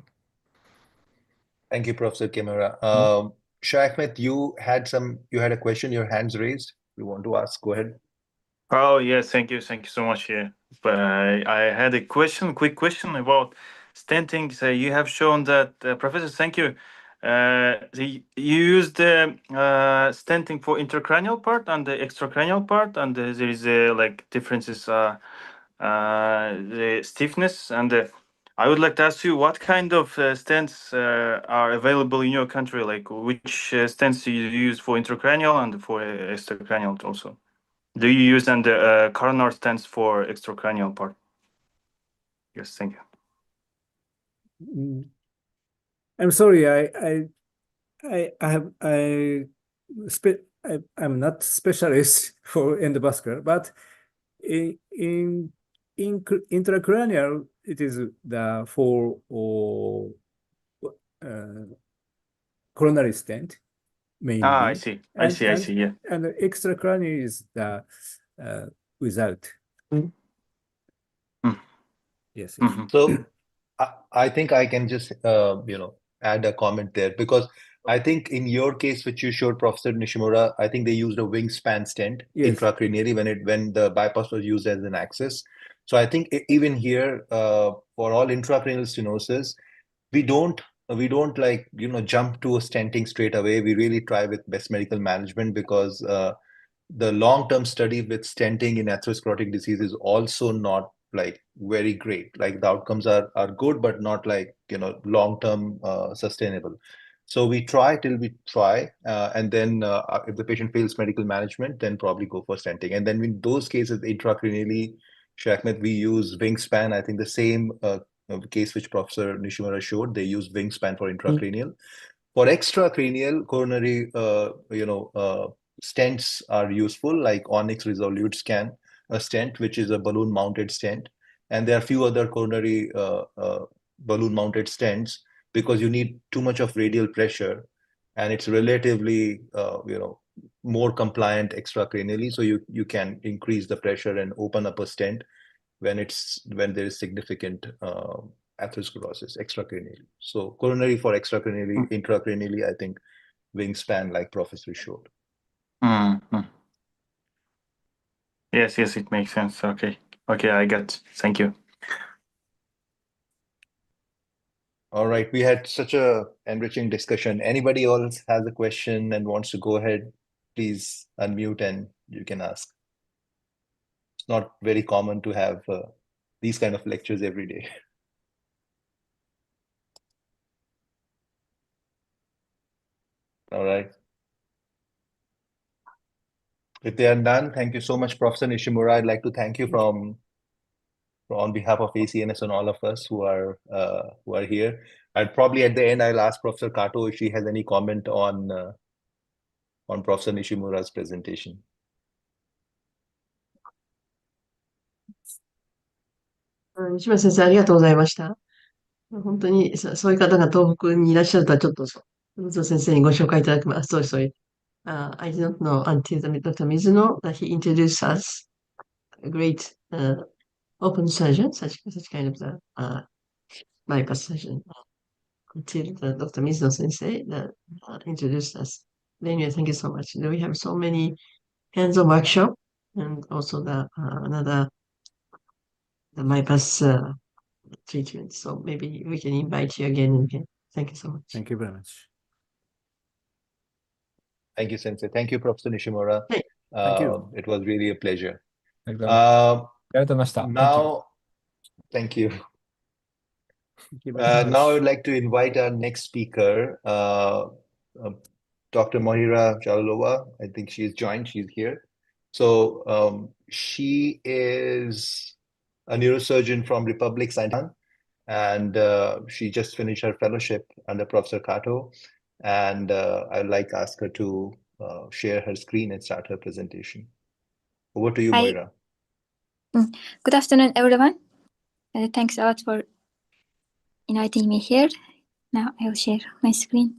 Thank you, Professor Kimura. Shah Ahmed, you had a question, your hands raised. You want to ask, go ahead. Oh, yes, thank you so much. Yeah. But I had a quick question about stenting. So you have shown that, Professor, thank you. You used the stenting for intracranial part and the extracranial part, and there is like differences, the stiffness. And I would like to ask you what kind of stents are available in your country, like which stents do you use for intracranial and for extracranial also? Do you use coronary stents for extracranial part? Yes, thank you. I'm sorry, I'm not specialist for endovascular, but in intracranial, it is for coronary stent mainly. I see. I see. Yeah. And the extracranial is without. Yes. So I think I can just add a comment there, because I think in your case, which you showed, Professor Nishimura, I think they used a wingspan stent intracranially when the bypass was used as an access. So I think even here, for all intracranial stenosis, we don't like jump to a stenting straight away. We really try with best medical management, because the long-term study with stenting in atherosclerotic disease is also not like very great. Like the outcomes are good, but not like long-term sustainable. So we try till we try, and then if the patient fails medical management, then probably go for stenting. And then in those cases, intracranially, Sheikh Ahmed, we use wingspan. I think the same case which Professor Nishimura showed, they use wingspan for intracranial. For extracranial coronary, stents are useful, like Onyx Resolute stent, which is a balloon-mounted stent, and there are a few other coronary balloon-mounted stents, because you need too much of radial pressure, and it's relatively more compliant extracranially, so you can increase the pressure and open up a stent when there is significant atherosclerosis extracranially. So coronary for extracranially, intracranially, I think wingspan, like Professor showed. Yes, it makes sense. Okay, I got. Thank you. All right, we had such a enriching discussion. Anybody else has a question and wants to go ahead, please unmute and you can ask. It's not very common to have these kind of lectures every day. All right. If there are none, thank you so much, Professor Nishimura. I'd like to thank you on behalf of ACNS and all of us who are here. I'd probably at the end I'll ask Professor Kato if she has any comment on Professor Nishimura's presentation. 西村先生、ありがとうございました。本当にそういう方が東北にいらっしゃるとはちょっと、宇津先生にご紹介いただきます。Sorry. I did not know until Dr. Mizuno that he introduced us a great open surgeon, such kind of bypass surgeon. Until Dr. Mizuno sensei that introduced us. Anyway, thank you so much. We have so many hands-on workshop, and also the bypass treatment. So maybe we can invite you again and again. Thank you so much. Thank you very much. Thank you, Sensei. Thank you, Professor Nishimura. Hey. Thank you. It was really a pleasure. ありがとうございます。あ Uh, りがとうございました。Thank you. now, thank you. Thank you very much. Now I would like to invite our next speaker, Dr. Mohira Jalova. I think she's joined. She's here. So she is a neurosurgeon from Republic Saipan, and she just finished her fellowship under Professor Kato. And I'd like to ask her to share her screen and start her presentation. Over to you, Hi. Moira. Good afternoon, everyone. Thanks a lot for inviting me here. Now I'll share my screen.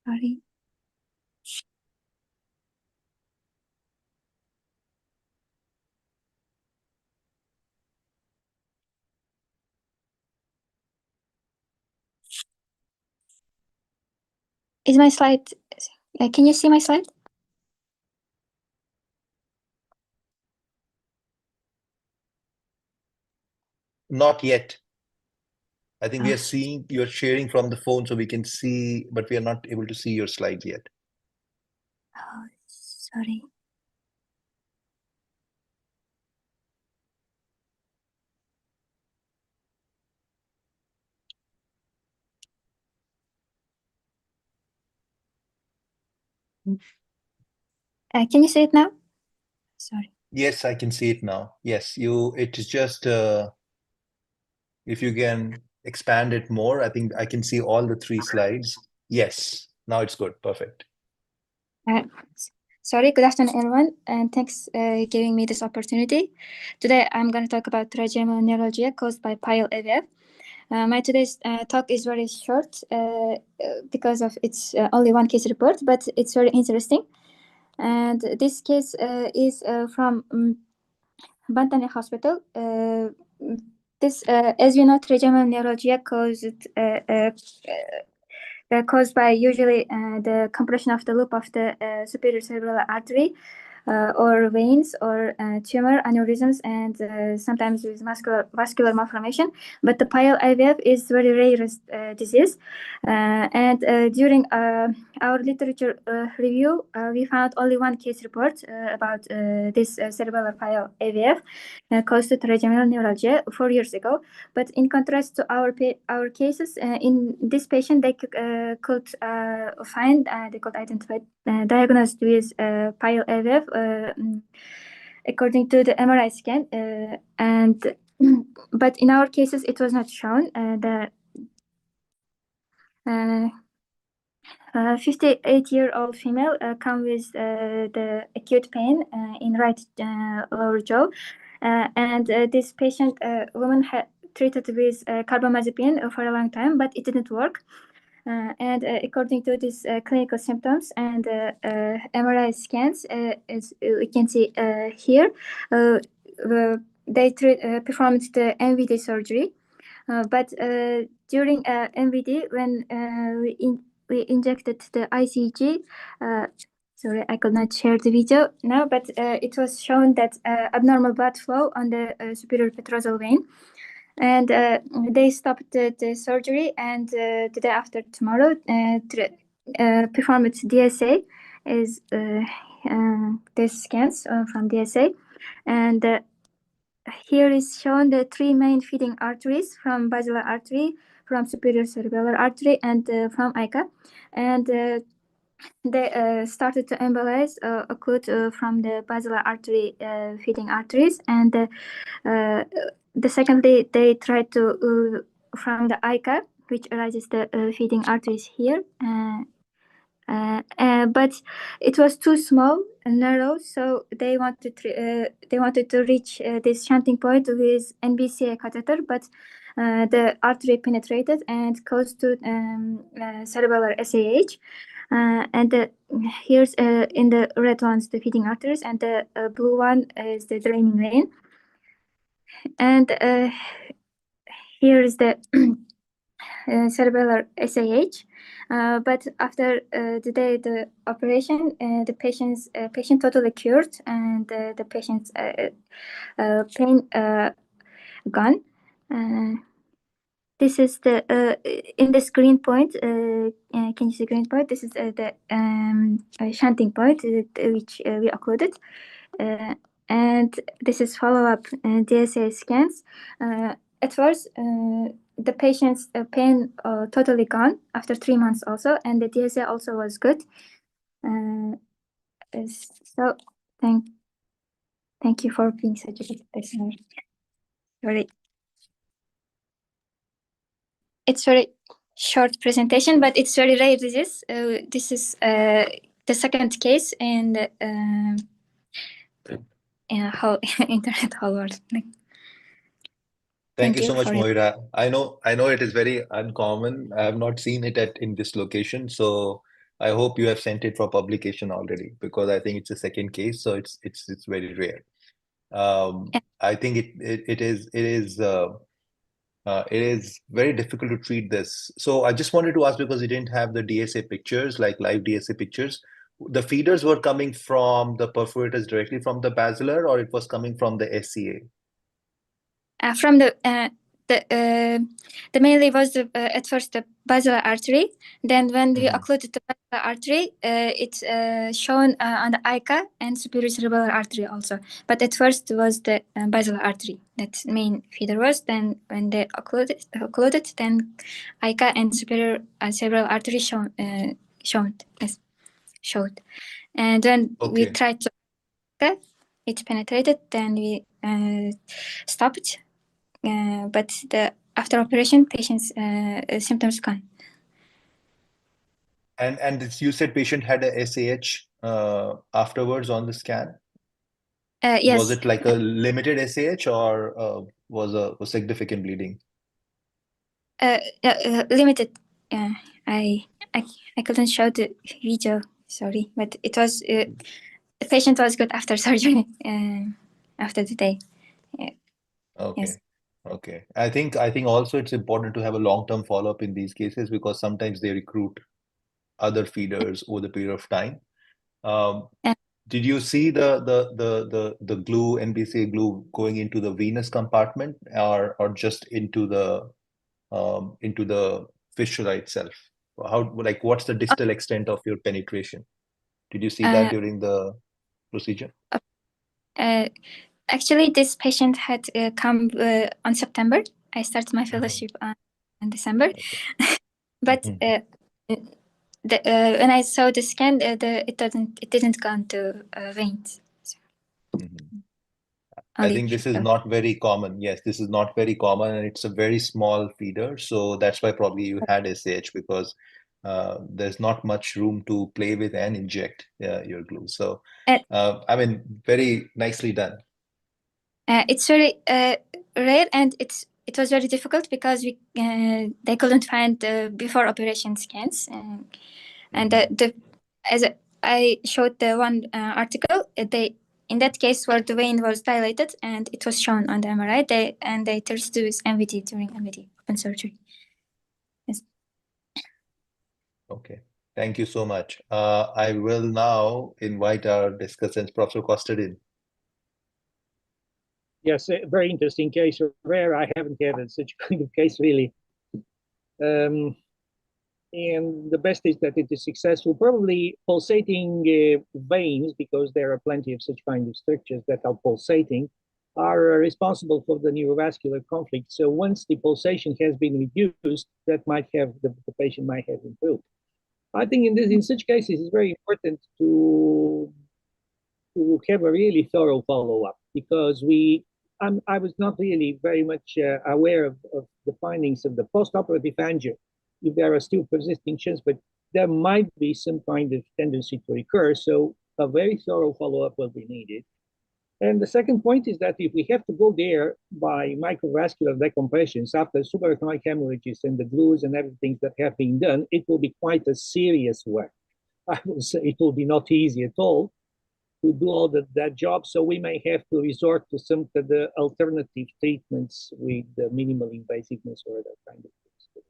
Sorry. Is my slide, can you see my slide? Not yet. I think we are seeing, you're sharing from the phone so we can see, but we are not able to see your slides yet. Oh, sorry. Can you see it now? Sorry. Yes, I can see it now. Yes, it is just, if you can expand it more, I think I can see all the 3 slides. Yes, now it's good. Perfect. Sorry, good afternoon, everyone, and thanks giving me this opportunity. Today, I'm going to talk about trigeminal neuralgia caused by pile AVF. My today's talk is very short because of it's only one case report, but it's very interesting. And this case is from Bantane Hospital. This, as you know, trigeminal neuralgia caused by usually the compression of the loop of the superior cerebral artery or veins or tumor, aneurysms, and sometimes with vascular malformation. But the pile IVF is very rare disease. And during our literature review, we found only one case report about this cerebral pile IVF caused to trigeminal neuralgia 4 years ago. But in contrast to our cases, in this patient, they could find, they could identify, diagnosed with pile IVF according to the MRI scan. But in our cases, it was not shown. The 58-year-old female come with the acute pain in right lower jaw. And this patient woman had treated with carbamazepine for a long time, but it didn't work. And according to these clinical symptoms and MRI scans, as we can see here, they performed the MVD surgery. But during MVD, when we injected the ICG, sorry, I could not share the video now, but it was shown that abnormal blood flow on the superior petrosal vein. And they stopped the surgery, and the day after tomorrow, performed DSA, is this scans from DSA. And here is shown the 3 main feeding arteries from basilar artery, from superior cerebellar artery, and from ICA. And they started to embolize occlude from the basilar artery feeding arteries. And the secondly, they tried to from the ICA, which arises the feeding arteries here. But it was too small and narrow, so they wanted to reach this shunting point with NBCA catheter, but the artery penetrated and caused to cerebellar SAH. And here's in the red ones the feeding arteries, and the blue one is the draining vein. And here is the cerebellar SAH. But after the day the operation, the patient totally cured, and the patient's pain gone. This is the in this green point. Can you see green point? This is the shunting point, which we occluded. And this is follow-up DSA scans. At first, the patient's pain totally gone after 3 months also, and the DSA also was good. So thank you for being such a good listener. Sorry. It's very short presentation, but it's very rare disease. This is the second case in the whole internet whole world. Thank you so much, Moira. I know it is very uncommon. I have not seen it in this location, so I hope you have sent it for publication already, because I think it's a second case, so it's very rare. I think it is very difficult to treat this. So I just wanted to ask, because you didn't have the DSA pictures, like live DSA pictures, the feeders were coming from the perforators directly from the basilar, or it was coming from the SCA? From the mainly was at first the basilar artery. Then when we occluded the basilar artery, it's shown on the ICA and superior cerebellar artery also. But at first was the basilar artery that main feeder was. Then when they occluded, then ICA and superior cerebral artery showed. And then we tried to it penetrated. Then we stopped. But after operation, patient's symptoms gone. And you said patient had a SAH afterwards on the scan? Yes. Was it like a limited SAH, or was a significant bleeding? Limited. I couldn't show the video, sorry, but it was the patient was good after surgery, after the day. Okay. Yes. Okay. I think also it's important to have a long-term follow-up in these cases, because sometimes they recruit other feeders over the period of time. Did you see the glue, NBCA glue, going into the venous compartment, or just into the fistula itself? What's the distal extent of your penetration? Did you see that during the procedure? Actually, this patient had come on September. I started my fellowship in December. But when I saw the scan, it didn't go into veins. So. I think this is not very common. Yes, this is not very common, and it's a very small feeder. So that's why probably you had SH, because there's not much room to play with and inject your glue. So, I mean, very nicely done. It's very rare, and it was very difficult because they couldn't find before operation scans, and as I showed the one article, in that case where the vein was dilated and it was shown on the MRI, they tested with MVT during MVT open surgery. Yes. Okay, thank you so much. I will now invite our discussants, Professor Kostadin. Yes, a very interesting case. Rare, I haven't had such kind of case really. And the best is that it is successful. Probably pulsating veins, because there are plenty of such kind of structures that are pulsating, are responsible for the neurovascular conflict. So once the pulsation has been reduced, that might have the patient might have improved. I think in such cases, it's very important to have a really thorough follow-up, because I was not really very much aware of the findings of the post-operative angio, if there are still persisting changes, but there might be some kind of tendency to recur. So a very thorough follow-up will be needed. And the second point is that if we have to go there by microvascular decompressions after subarachnoid hemorrhages and the glues and everything that have been done, it will be quite a serious work. I will say it will be not easy at all to do all that job. So we may have to resort to some of the alternative treatments with the minimal invasiveness or that kind of things.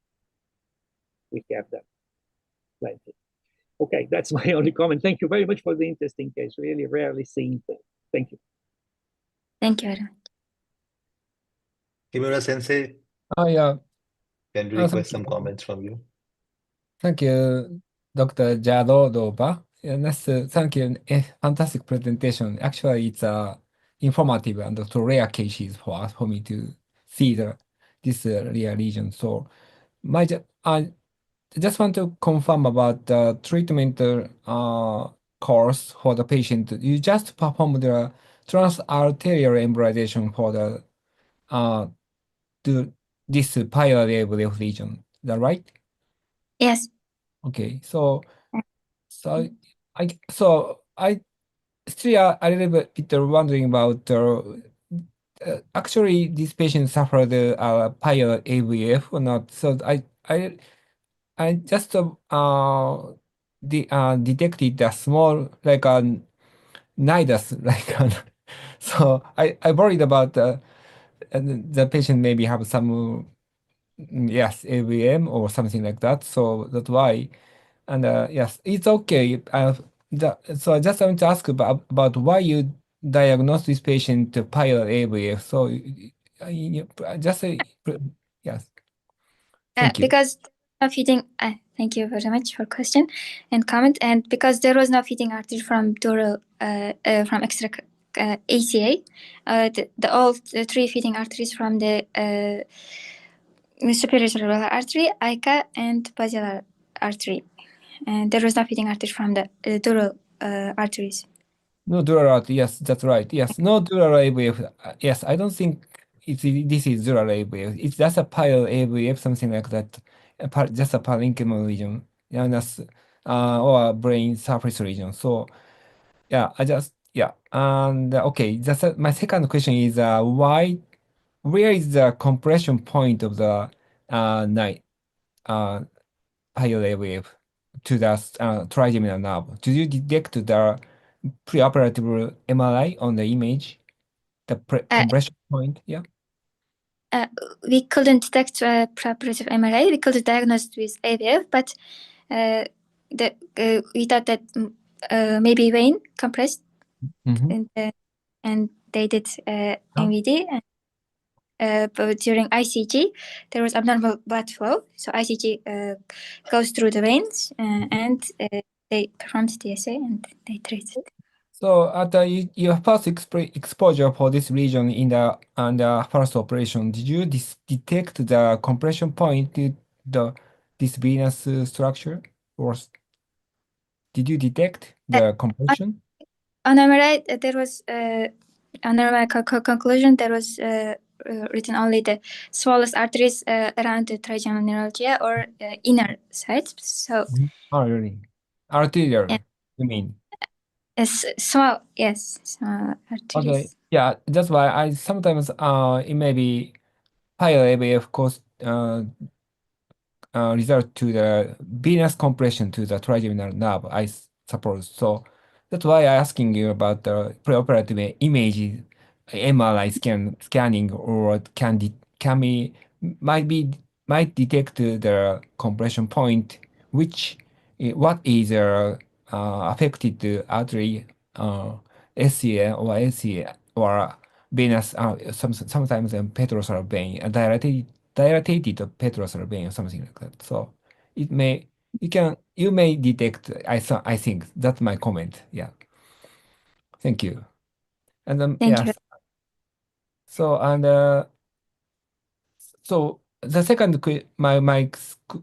We have that plenty. Okay, that's my only comment. Thank you very much for the interesting case. Really rarely seen thing. Thank you. Thank you very much. Kimura Sensei, Yeah. can we request some comments from you? Thank you, Dr. Jadova. Yeah, thank you. Fantastic presentation. Actually, it's informative and also rare cases for me to see this rare region. So, I just want to confirm about the treatment course for the patient. You just performed the transarterial embolization for this parallel left region. Is that right? Yes. Okay, so I still a little bit wondering about actually this patient suffered prior AVF or not. So I just detected a small like a nidus so I worried about the patient maybe have some yes AVM or something like that. So that's why. And yes, it's okay. So I just want to ask about why you diagnose this patient prior AVF. So just yes. Thank you. Because no feeding. Thank you very much for question and comment. And because there was no feeding artery from dural from extra ACA, all the three feeding arteries from the superior cerebral artery, ICA, and basilar artery. And there was no feeding artery from the dural arteries. No dural artery. Yes, that's right. Yes, no dural AVF. Yes, I don't think this is dural AVF. It's just a pile AVF, something like that. Just a parenchymal region, and or a brain surface region. So yeah, and okay. Just my second question is where is the compression point of the night pile wave to the trigeminal nerve? Do you detect the preoperative MRI on the image, the compression point? Yeah. We couldn't detect preoperative MRI. We could diagnose with AVF, but we thought that maybe vein compressed, and they did MVD. But during ICG, there was abnormal blood flow. So ICG goes through the veins, and they performed TSA and they treated. So at your first exposure for this region in the first operation, did you detect the compression point to this venous structure, or did you detect the compression? On MRI, there was on MRI conclusion there was written only the smallest arteries around the trigeminal neuralgia or inner side. So. Oh, really? Arterial, yeah. You mean? Small, yes, small arteries. Okay, yeah, that's why I sometimes it may be higher AVF cause result to the venous compression to the trigeminal nerve, I suppose. So that's why I'm asking you about the preoperative image, MRI scanning, or might detect the compression point, which what is affected artery, SCA or ACA or venous, sometimes petrosal vein, dilated petrosal vein or something like that. So you may detect. I think that's my comment. Yeah. Thank you. And Thank you. So the second my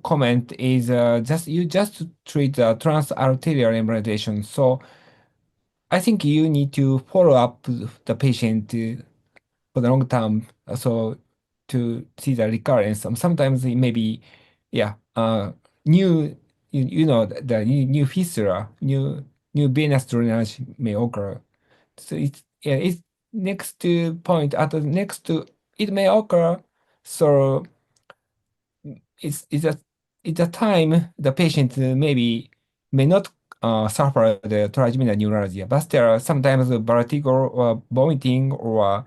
comment is you just treat the transarterial embolization. So I think you need to follow up the patient for the long term, so to see the recurrence. Sometimes it may be, yeah, new, the new fistula, new venous drainage may occur. So it's next to point at the next to it may occur. So it's a time the patient maybe may not suffer the trigeminal neuralgia, but there are sometimes vertigo or vomiting or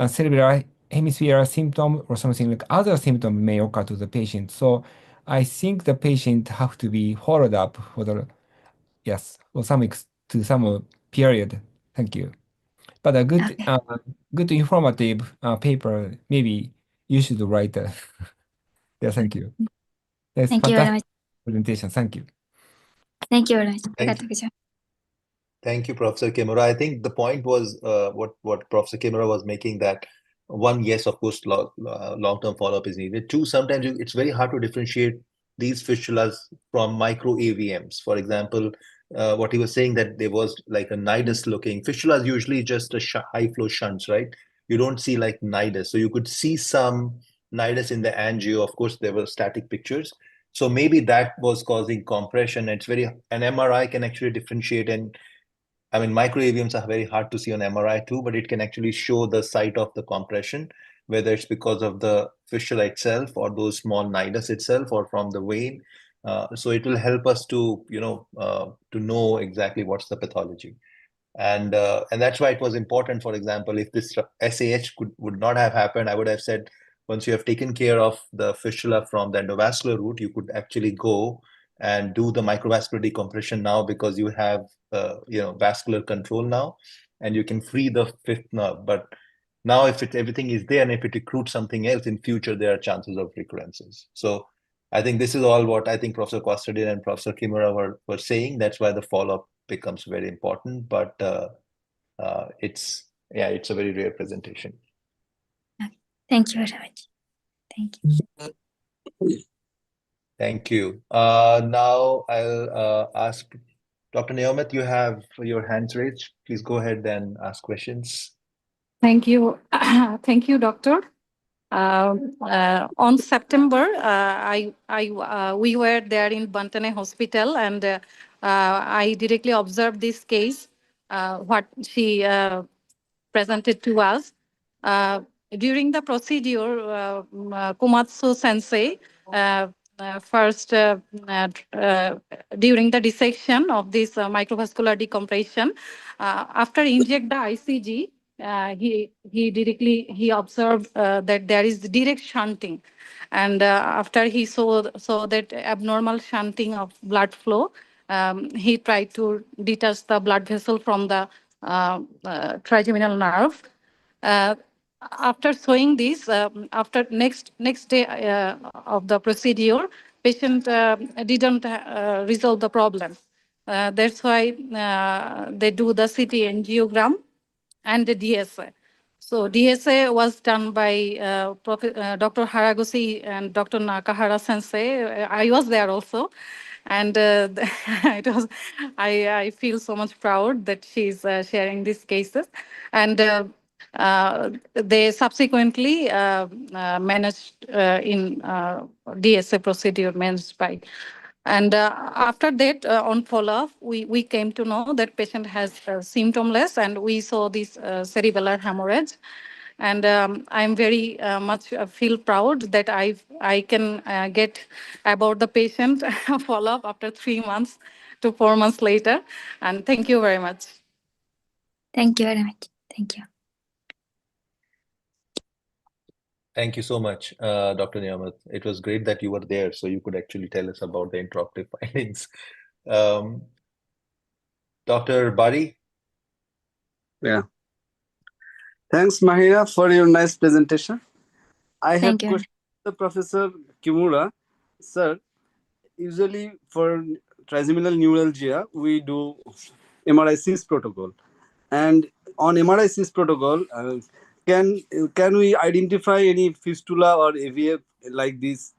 cerebral hemisphere symptom or something like other symptom may occur to the patient. So I think the patient have to be followed up for the yes for to some period. Thank you. But a good Okay. good informative paper. Maybe you should write. Yeah, thank you. That's Thank you very fantastic much. presentation. Thank you. Thank you very much. Thank you. Thank you, Professor Kimura. I think the point was what Professor Kimura was making, that one, yes, of course, long-term follow-up is needed. Two, sometimes it's very hard to differentiate these fistulas from micro AVMs. For example, what he was saying, that there was like a nidus-looking fistula is usually just a high-flow shunts, right? You don't see like nidus. So you could see some nidus in the angio. Of course, there were static pictures. So maybe that was causing compression. An MRI can actually differentiate, and I mean, micro AVMs are very hard to see on MRI too, but it can actually show the site of the compression, whether it's because of the fistula itself or those small nidus itself or from the vein. So it will help us to, to know exactly what's the pathology. And that's why it was important. For example, if this SAH would not have happened, I would have said, once you have taken care of the fistula from the endovascular route, you could actually go and do the microvascular decompression now, because you have vascular control now, and you can free the fifth nerve. But now, if everything is there, and if it recruits something else in future, there are chances of recurrences. So I think this is all what I think Professor Costadin and Professor Kimura were saying. That's why the follow-up becomes very important. But it's a very rare presentation. Thank you very much. Thank you. Thank you. Now I'll ask Dr. Neomet, you have your hands raised. Please go ahead and ask questions. Thank you. Thank you, doctor. On September, we were there in Bantane Hospital, and I directly observed this case, what she presented to us. During the procedure, Komatsu sensei first during the dissection of this microvascular decompression, after inject the ICG, he observed that there is direct shunting, and after he saw that abnormal shunting of blood flow, he tried to detach the blood vessel from the trigeminal nerve. After showing this, after next day of the procedure, patient didn't resolve the problem. That's why they do the CT angiogram and the DSA. So DSA was done by Dr. Haraguchi and Dr. Nakahara sensei. I was there also. And it was, I feel so much proud that she's sharing these cases. And they subsequently managed in DSA procedure managed by. And after that, on follow-up, we came to know that patient has symptomless, and we saw this cerebellar hemorrhage. And I'm very much feel proud that I can get about the patient follow-up after 3 months to 4 months later. And thank you very much. Thank you very much. Thank you. Thank you so much, Dr. Niyamat. It was great that you were there, so you could actually tell us about the intraoperative findings. Dr. Bari? Yeah. Thanks, Mahira, for your nice presentation. I have Thank you. question to Professor Kimura. Sir, usually for trigeminal neuralgia, we do MRI-6 protocol. And on MRI-6 protocol, can we identify any fistula or AVF like this?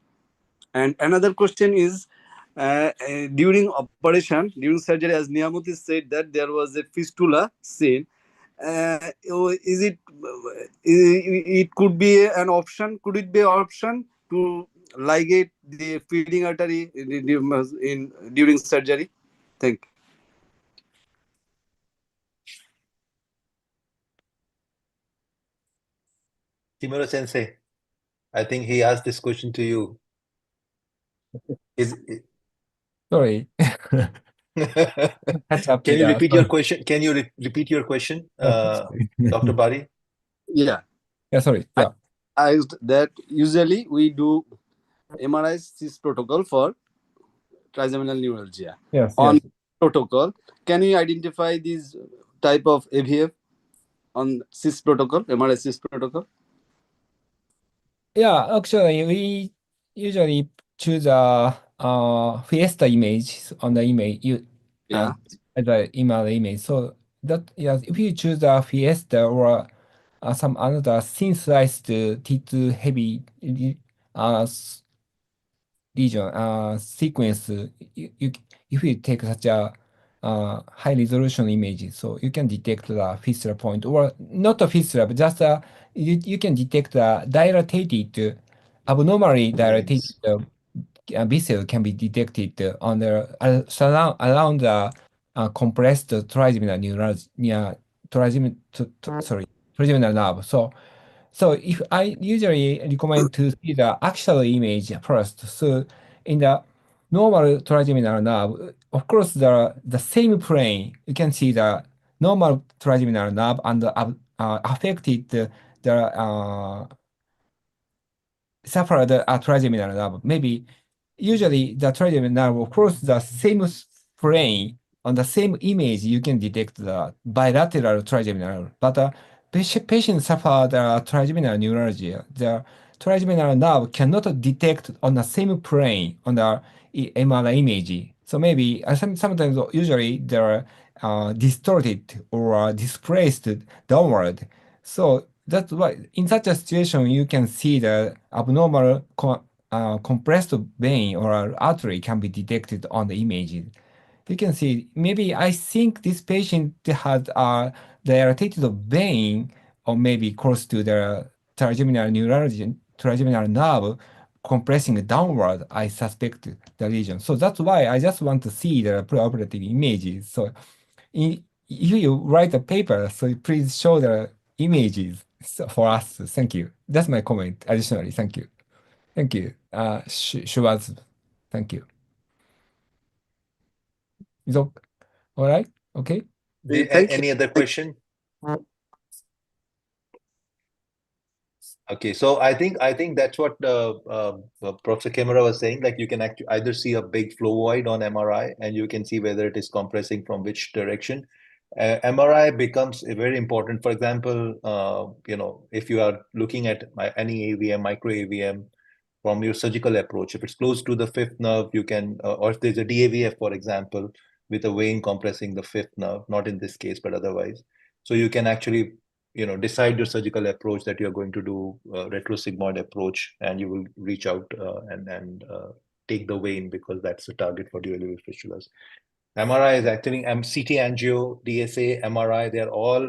And another question is, during operation, during surgery, as Niyamuti said that there was a fistula seen. Is it could be an option? Could it be an option to ligate the feeding artery during surgery? Thank you. Kimura Sensei, I think he asked this question to you. Sorry. catch up Can to you that. repeat your question? Can you repeat your question, Dr. Bari? Yeah, Yeah, sorry. I Yeah. asked that usually we do MRI CIS protocol for trigeminal neuralgia. Yes, On yes. protocol, can you identify these type of AVF on CIS protocol, MRI CIS protocol? Yeah, actually, we usually choose a Fiesta image on the image Yeah. as the email image. So that, yeah, if you choose a Fiesta or some another synthesized T2 heavy region sequence, if you take such a high resolution image, so you can detect the fistula point, or not a fistula, but just you can detect the dilated, abnormally dilated vessel can be detected on the around the compressed trigeminal trigeminal nerve. So if I usually recommend to see the actual image first. So in the normal trigeminal nerve, of course, the same plane, you can see the normal trigeminal nerve and the affected suffered trigeminal nerve. Maybe usually the trigeminal nerve, of course, the same plane on the same image, you can detect the bilateral trigeminal. But patient suffered trigeminal neuralgia. The trigeminal nerve cannot detect on the same plane on the MRI image. So maybe sometimes, usually, they're distorted or displaced downward. So that's why in such a situation you can see the abnormal compressed vein or artery can be detected on the images. You can see, maybe I think this patient had a dilated vein or maybe close to the trigeminal nerve compressing downward, I suspect the lesion. So that's why I just want to see the preoperative images. So if you write a paper, so please show the images for us. Thank you. That's my comment. Additionally, thank you. Thank you. Schwartz, thank you. Is all right? Okay. Thank you. Any other question? Okay, so I think that's what Professor Kimura was saying. Like you can actually either see a big flow void on MRI, and you can see whether it is compressing from which direction. MRI becomes very important. For example, if you are looking at any AVM, micro AVM, from your surgical approach, if it's close to the fifth nerve, you can, or if there's a DAVF, for example, with a vein compressing the fifth nerve, not in this case, but otherwise, so you can actually decide your surgical approach that you're going to do retrosigmoid approach, and you will reach out and take the vein because that's the target for dual fistulas. MRI is actually CT angio, DSA, MRI, they're all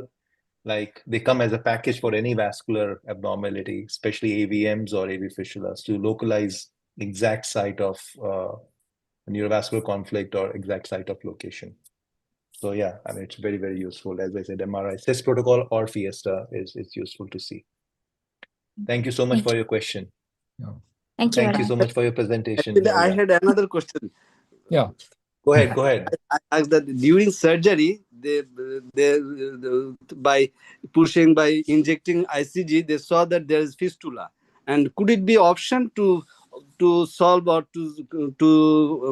like they come as a package for any vascular abnormality, especially AVMs or AV fistulas, to localize exact site of neurovascular conflict or exact site of location. So yeah, I mean, it's very, very useful. As I said, MRI, CIS protocol or Fiesta is useful to see. Thank you so much for your question. Yeah. Thank you so much for your presentation. Actually, I had another question. Yeah. Go ahead. I asked that during surgery, they by injecting ICG, they saw that there is fistula. And could it be option to solve or to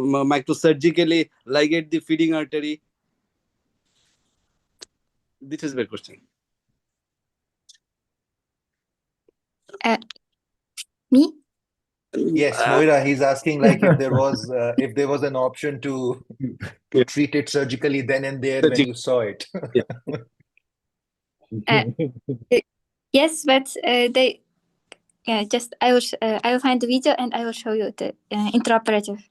microsurgically ligate the feeding artery? This is my question. Me? Yes, Moira, he's asking like if there was an option to treat it surgically then and there when you saw it. Yes, but they just I will find the video and I will show you the intraoperative.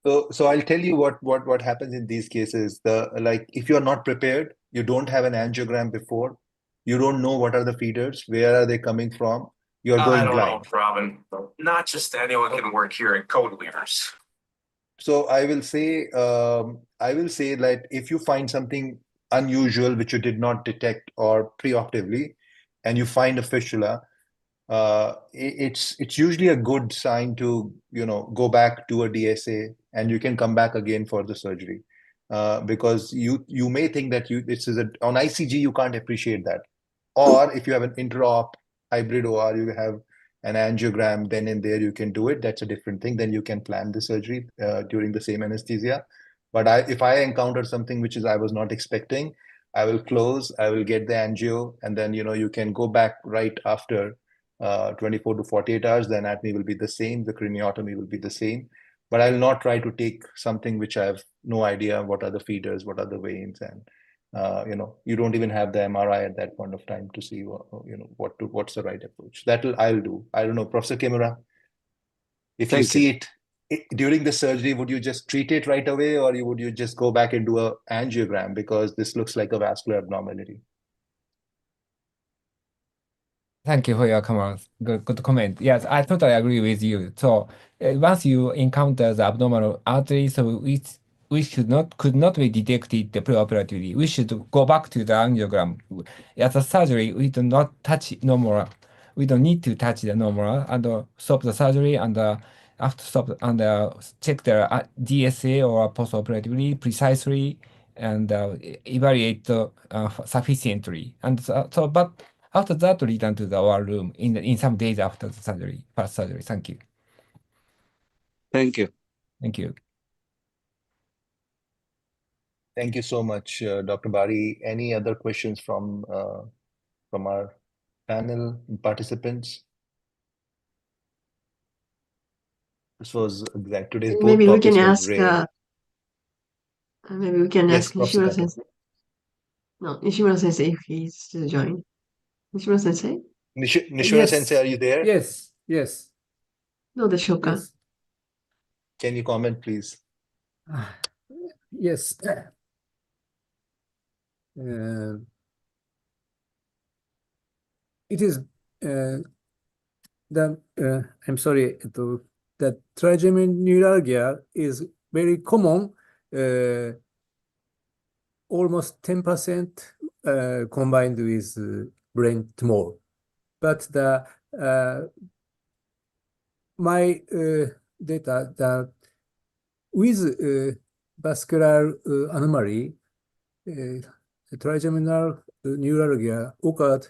So I'll tell you what happens in these cases. Like if you're not prepared, you don't have an angiogram before, you don't know what are the feeders, where are they coming from, you're going blind. I don't know, Robin. Not just anyone can work here at Code Weavers. So I will say that if you find something unusual which you did not detect or preoperatively, and you find a fistula, it's usually a good sign to go back to a DSA, and you can come back again for the surgery, because you may think that this is on ICG you can't appreciate that, or if you have an intra-op hybrid OR, you have an angiogram, then and there you can do it. That's a different thing. Then you can plan the surgery during the same anesthesia. But if I encounter something which I was not expecting, I will close, I will get the angio, and then you can go back right after 24 to 48 hours. The anatomy will be the same, the craniotomy will be the same, but I will not try to take something which I have no idea what are the feeders, what are the veins, and you don't even have the MRI at that point of time to see what's the right approach. I'll do. I don't know, Professor Kimura, if you see it during the surgery, would you just treat it right away, or would you just go back and do a angiogram, because this looks like a vascular abnormality? Thank you for your comments. Good comment. Yes, I totally agree with you. So once you encounter the abnormal artery, so we could not be detected preoperatively. We should go back to the angiogram. At the surgery, we do not touch normal. We don't need to touch the normal and stop the surgery, and after stop and check the DSA or postoperatively precisely, and evaluate sufficiently. And but after that, return to the war room in some days after the surgery, first surgery. Thank you. Thank you. Thank you. Thank you so much, Dr. Bari. Any other questions from our panel participants? This was today's both Maybe we topics can were ask. great. Maybe we can Yes, ask Professor Nishimura Kato. Sensei. No, Nishimura Sensei, if he's still join. Nishimura Sensei, Nishimura Sensei, are you there? Yes, yes, どうでしょうか yes. Can you comment, please? Yes. It is I'm sorry, the trigeminal neuralgia is very common, almost 10% combined with brain tumor. But my data that with vascular anomaly, the trigeminal neuralgia occurred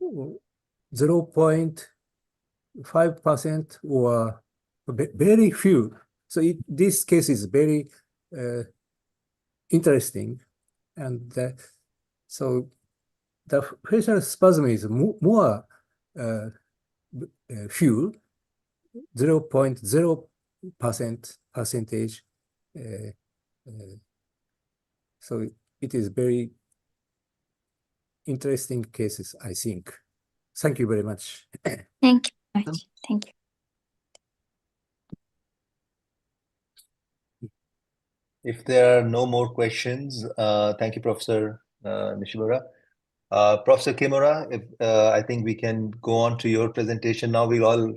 0.5% or very few. So this case is very interesting, and so the facial spasm is more few, 0.0% percentage. So it is very interesting cases, I think. Thank you very much. Thank you very much. Thank you. If there are no more questions, thank you, Professor Nishimura. Professor Kimura, I think we can go on to your presentation now. We all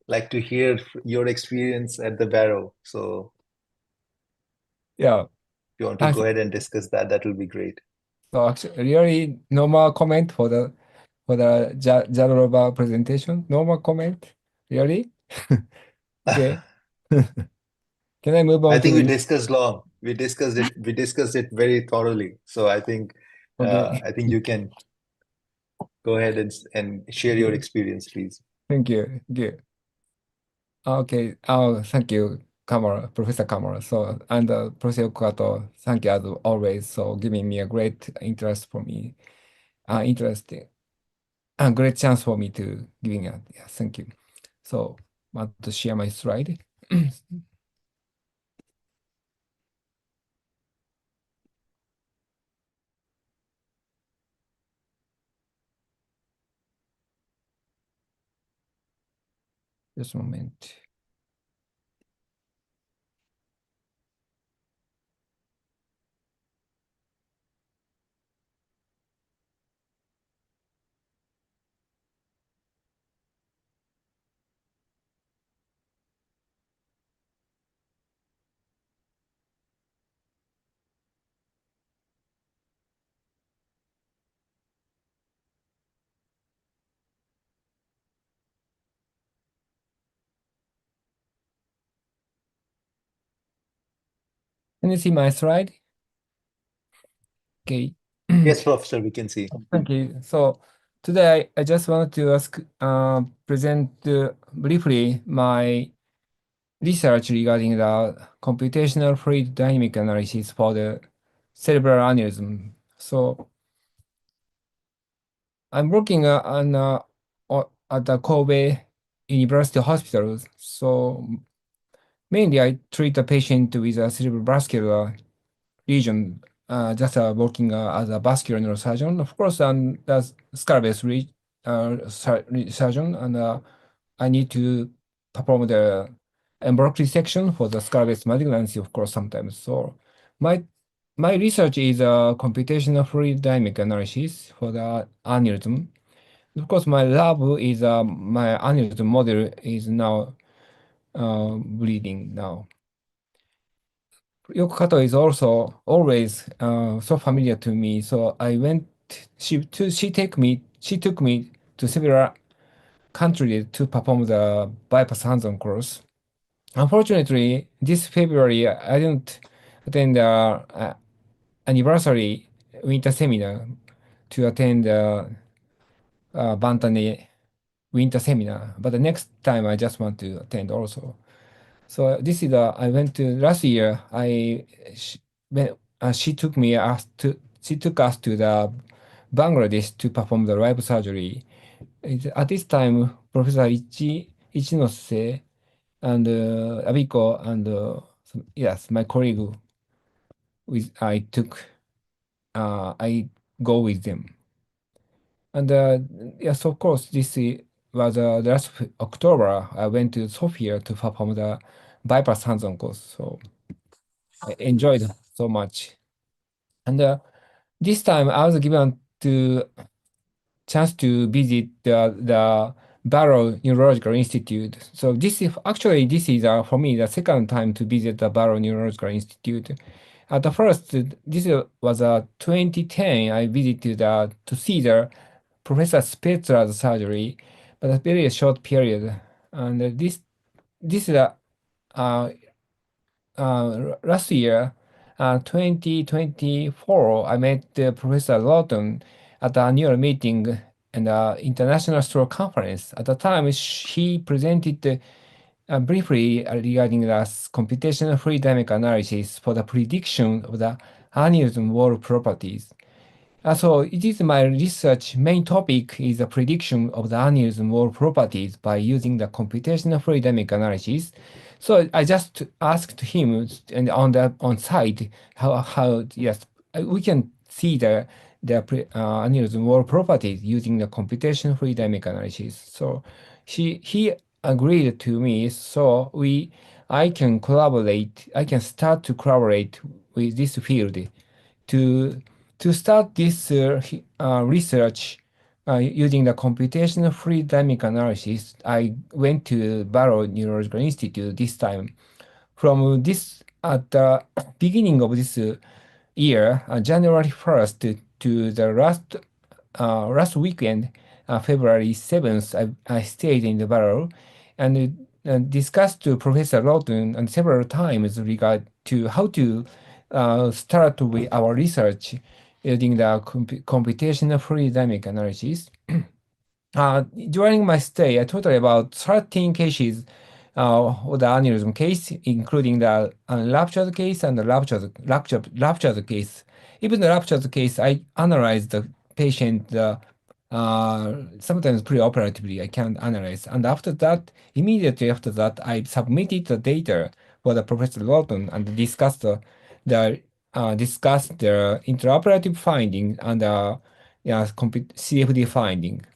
like to hear your experience at the Barrow. So Yeah. if you want to go ahead and discuss that, that will be great. So actually, really normal comment for the Jarova presentation. Normal comment, really? Okay. Can I move on? I think we discussed long. We discussed it very thoroughly. So I think you can go ahead and share your experience, please. Thank you. Good. Okay. Thank you, Kamara, Professor Kamara. So, and Professor Okato, thank you as always. So, giving me a great interest for me, interesting, a great chance for me to giving it. Yeah, thank you. So, I want to share my slide. Just a moment. Can you see my slide? Okay. Yes, Professor, we can see. Thank you. So today I just wanted to present briefly my research regarding the computational fluid dynamic analysis for the cerebral aneurysm. So I'm working at the Kobe University Hospital. So mainly I treat a patient with a cerebrovascular lesion, just working as a vascular neurosurgeon. Of course, that's skull-based surgeon, and I need to perform the embryonic section for the skull-based malignancy, of course, sometimes. So my research is computational fluid dynamic analysis for the aneurysm. Of course, my lab is my aneurysm model is now bleeding now. Yokokato is also always so familiar to me. So I went. She took me to several countries to perform the bypass hands-on course. Unfortunately, this February I didn't attend the anniversary winter seminar to attend the Bantane winter seminar. But the next time I just want to attend also. So this is I went to last year. She took us to the Bangladesh to perform the live surgery. At this time, Professor Ichinose and Abiko and yes, my colleague I go with them. And yes, of course, was the last October. I went to Sofia to perform the bypass hands-on course. So I enjoyed so much. And this time I was given to chance to visit the Barrow Neurological Institute. So this is for me the second time to visit the Barrow Neurological Institute. At the first, this was 2010. I visited to see the Professor Spetzler's surgery, but a very short period. And this is last year, 2024, I met Professor Lawton at the annual meeting and the International Stroke Conference. At the time, he presented briefly regarding the computational fluid dynamic analysis for the prediction of the aneurysm wall properties. So it is my research main topic is the prediction of the aneurysm wall properties by using the computational fluid dynamic analysis. So I just asked him and on site how yes we can see the aneurysm wall properties using the computational fluid dynamic analysis. So he agreed to me. So I can start to collaborate with this field to start this research using the computational fluid dynamic analysis. I went to Barrow Neurological Institute this time. From this at the beginning of this year, January 1st to the last weekend, February 7th, I stayed in the Barrow and discussed to Professor Lawton and several times regard to how to start with our research using the computational fluid dynamic analysis. During my stay, I totaled about 13 cases of the aneurysm case, including the unruptured case and the ruptured case. Even the ruptured case, I analyzed the patient sometimes pre-operatively. I can't analyze. And immediately after that, I submitted the data for the Professor Lawton and discussed the intraoperative finding and CFD finding.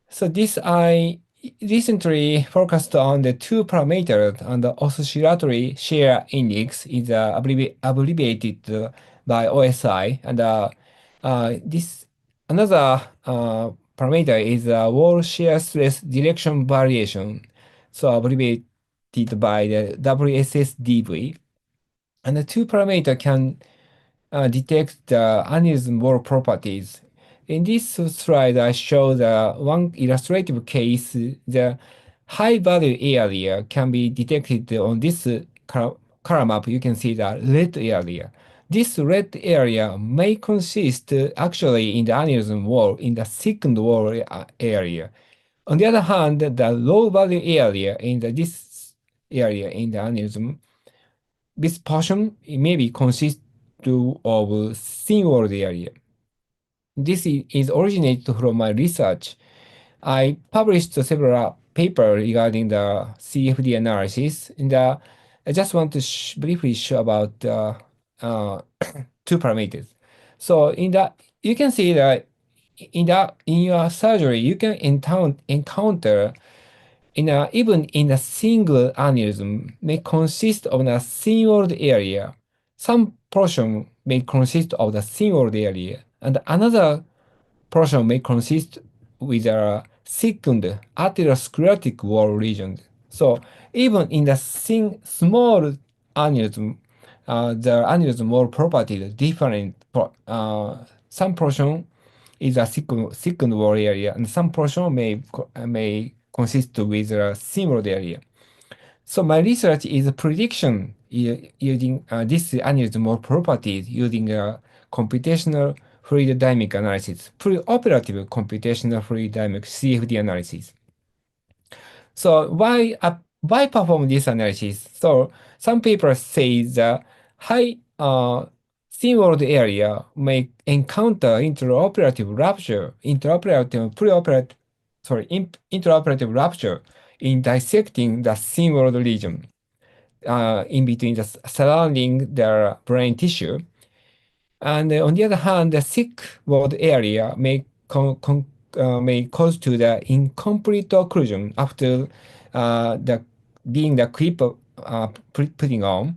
So I recently focused on the two parameters, and the oscillatory shear index is abbreviated by OSI, and this another parameter is wall shear stress direction variation, so abbreviated by the WSSDV. And the two parameters can detect the aneurysm wall properties. In this slide, I show the one illustrative case. The high value area can be detected on this column up, you can see the red area. This red area may consist actually in the aneurysm wall, in the second wall area. On the other hand, the low value area in this area in the aneurysm, this portion maybe consists of thin walled area. This is originated from my research. I published several papers regarding the CFD analysis. I just want to briefly show about two parameters. So you can see that in your surgery, you can encounter even in a single aneurysm may consist of a thin-walled area. Some portion may consist of the thin-walled area, and another portion may consist with a thickened atherosclerotic wall region. So even in the small aneurysm, the aneurysm wall property is different. Some portion is a thickened wall area, and some portion may consist with a thin-walled area. So my research is a prediction using this aneurysm wall properties using a computational fluid dynamic analysis, pre-operative computational fluid dynamic CFD analysis. So why perform this analysis? So some papers say the high thin-walled area may encounter intraoperative rupture in dissecting the thin-walled region in between the surrounding the brain tissue. And on the other hand, the thick-walled area may cause to the incomplete occlusion after the clip putting on,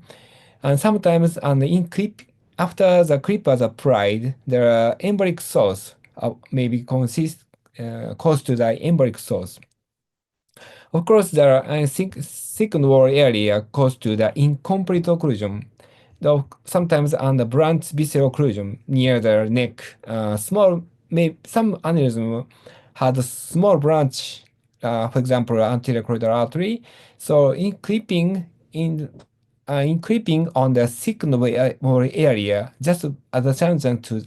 and sometimes after the clip was applied, the embolic source may be cause to the embolic source. Of course, the second wall area cause to the incomplete occlusion. Though sometimes on the branch visceral occlusion near the neck, some aneurysm had a small branch, for example, anterior corridor artery. So in clipping on the second wall area, just adjacent to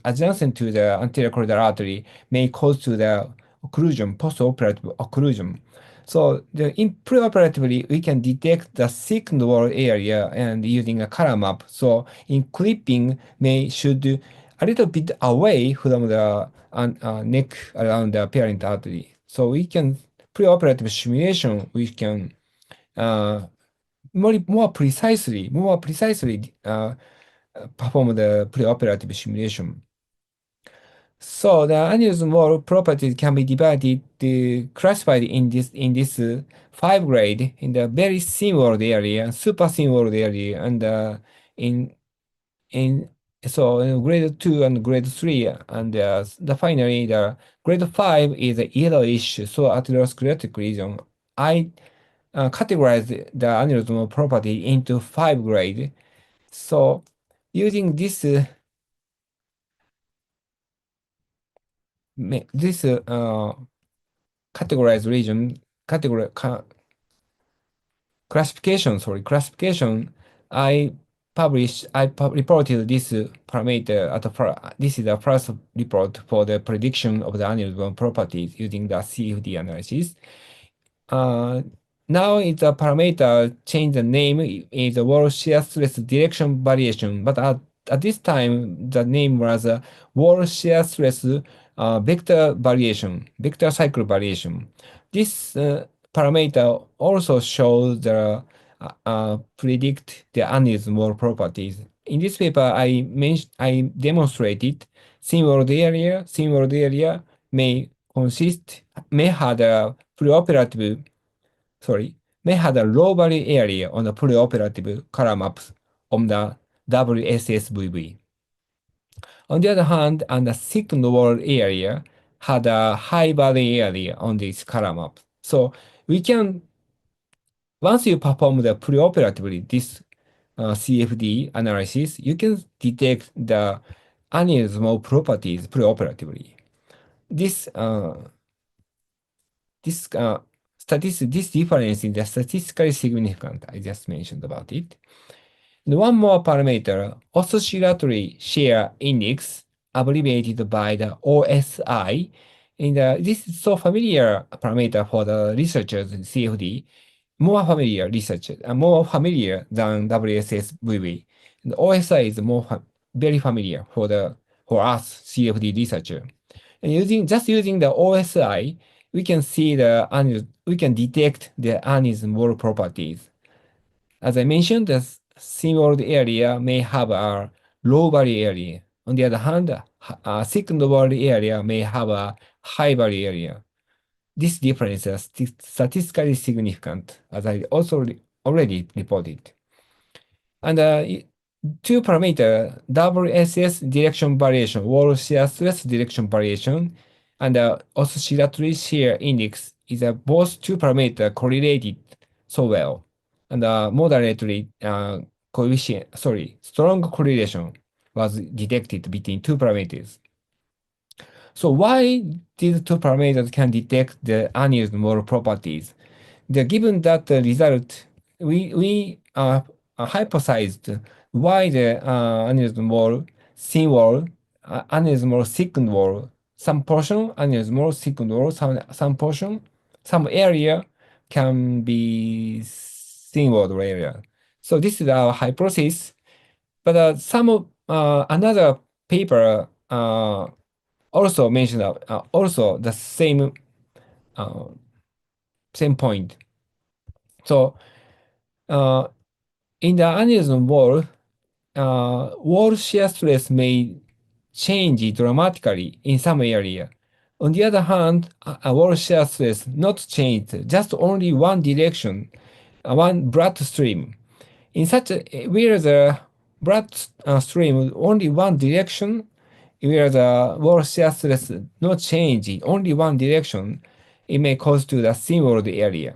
the anterior corridor artery, may cause to the occlusion, post-operative occlusion. So preoperatively, we can detect the second wall area and using a color map. So in clipping should a little bit away from the neck around the parent artery. So we can preoperative simulation. We can more precisely perform the preoperative simulation. So the aneurysm wall properties can be classified in this 5 grade in the very thin walled area, super thin walled area, and in grade 2 and grade 3, and finally the grade 5 is a yellowish, so atherosclerotic region. I categorize the aneurysm wall property into 5 grade. So using this categorized region classification, I reported this parameter this is the first report for the prediction of the aneurysm properties using the CFD analysis. Now it's a parameter change the name is a wall shear stress direction variation, but at this time the name was wall shear stress vector cycle variation. This parameter also shows the predict the aneurysm wall properties. In this paper, I demonstrated thin walled area may have a low value area on the preoperative color maps on the WSSVV. On the other hand, on the second wall area had a high value area on this color map. So we can, once you perform the preoperatively this CFD analysis, you can detect the aneurysmal properties preoperatively. This difference is statistically significant. I just mentioned about it. And one more parameter, oscillatory shear index, abbreviated by the OSI. This is so familiar parameter for the researchers in CFD, more familiar than WSSVV. And OSI is very familiar for us CFD researcher. And using the OSI, we can detect the aneurysm wall properties. As I mentioned, the seam-walled area may have a low value area. On the other hand, a thickened-walled area may have a high value area. This difference is statistically significant, as I also already reported. And two parameter, WSS direction variation, wall shear stress direction variation, and oscillatory shear index is both two parameter correlated so well. And moderately strong correlation was detected between two parameters. So why these two parameters can detect the aneurysm wall properties? Given that the result, we hypothesized why the aneurysm wall, thin wall, aneurysm wall, thickened wall, some portion aneurysm wall, thickened wall, some portion, some area can be thin wall area. So this is our hypothesis. But another paper also mentioned also the same point. So in the aneurysm wall, wall shear stress may change dramatically in some area. On the other hand, wall shear stress not changed, just only one direction, one blood stream. In such where the blood stream only one direction, where the wall shear stress not change in only one direction, it may cause to the thin-walled area.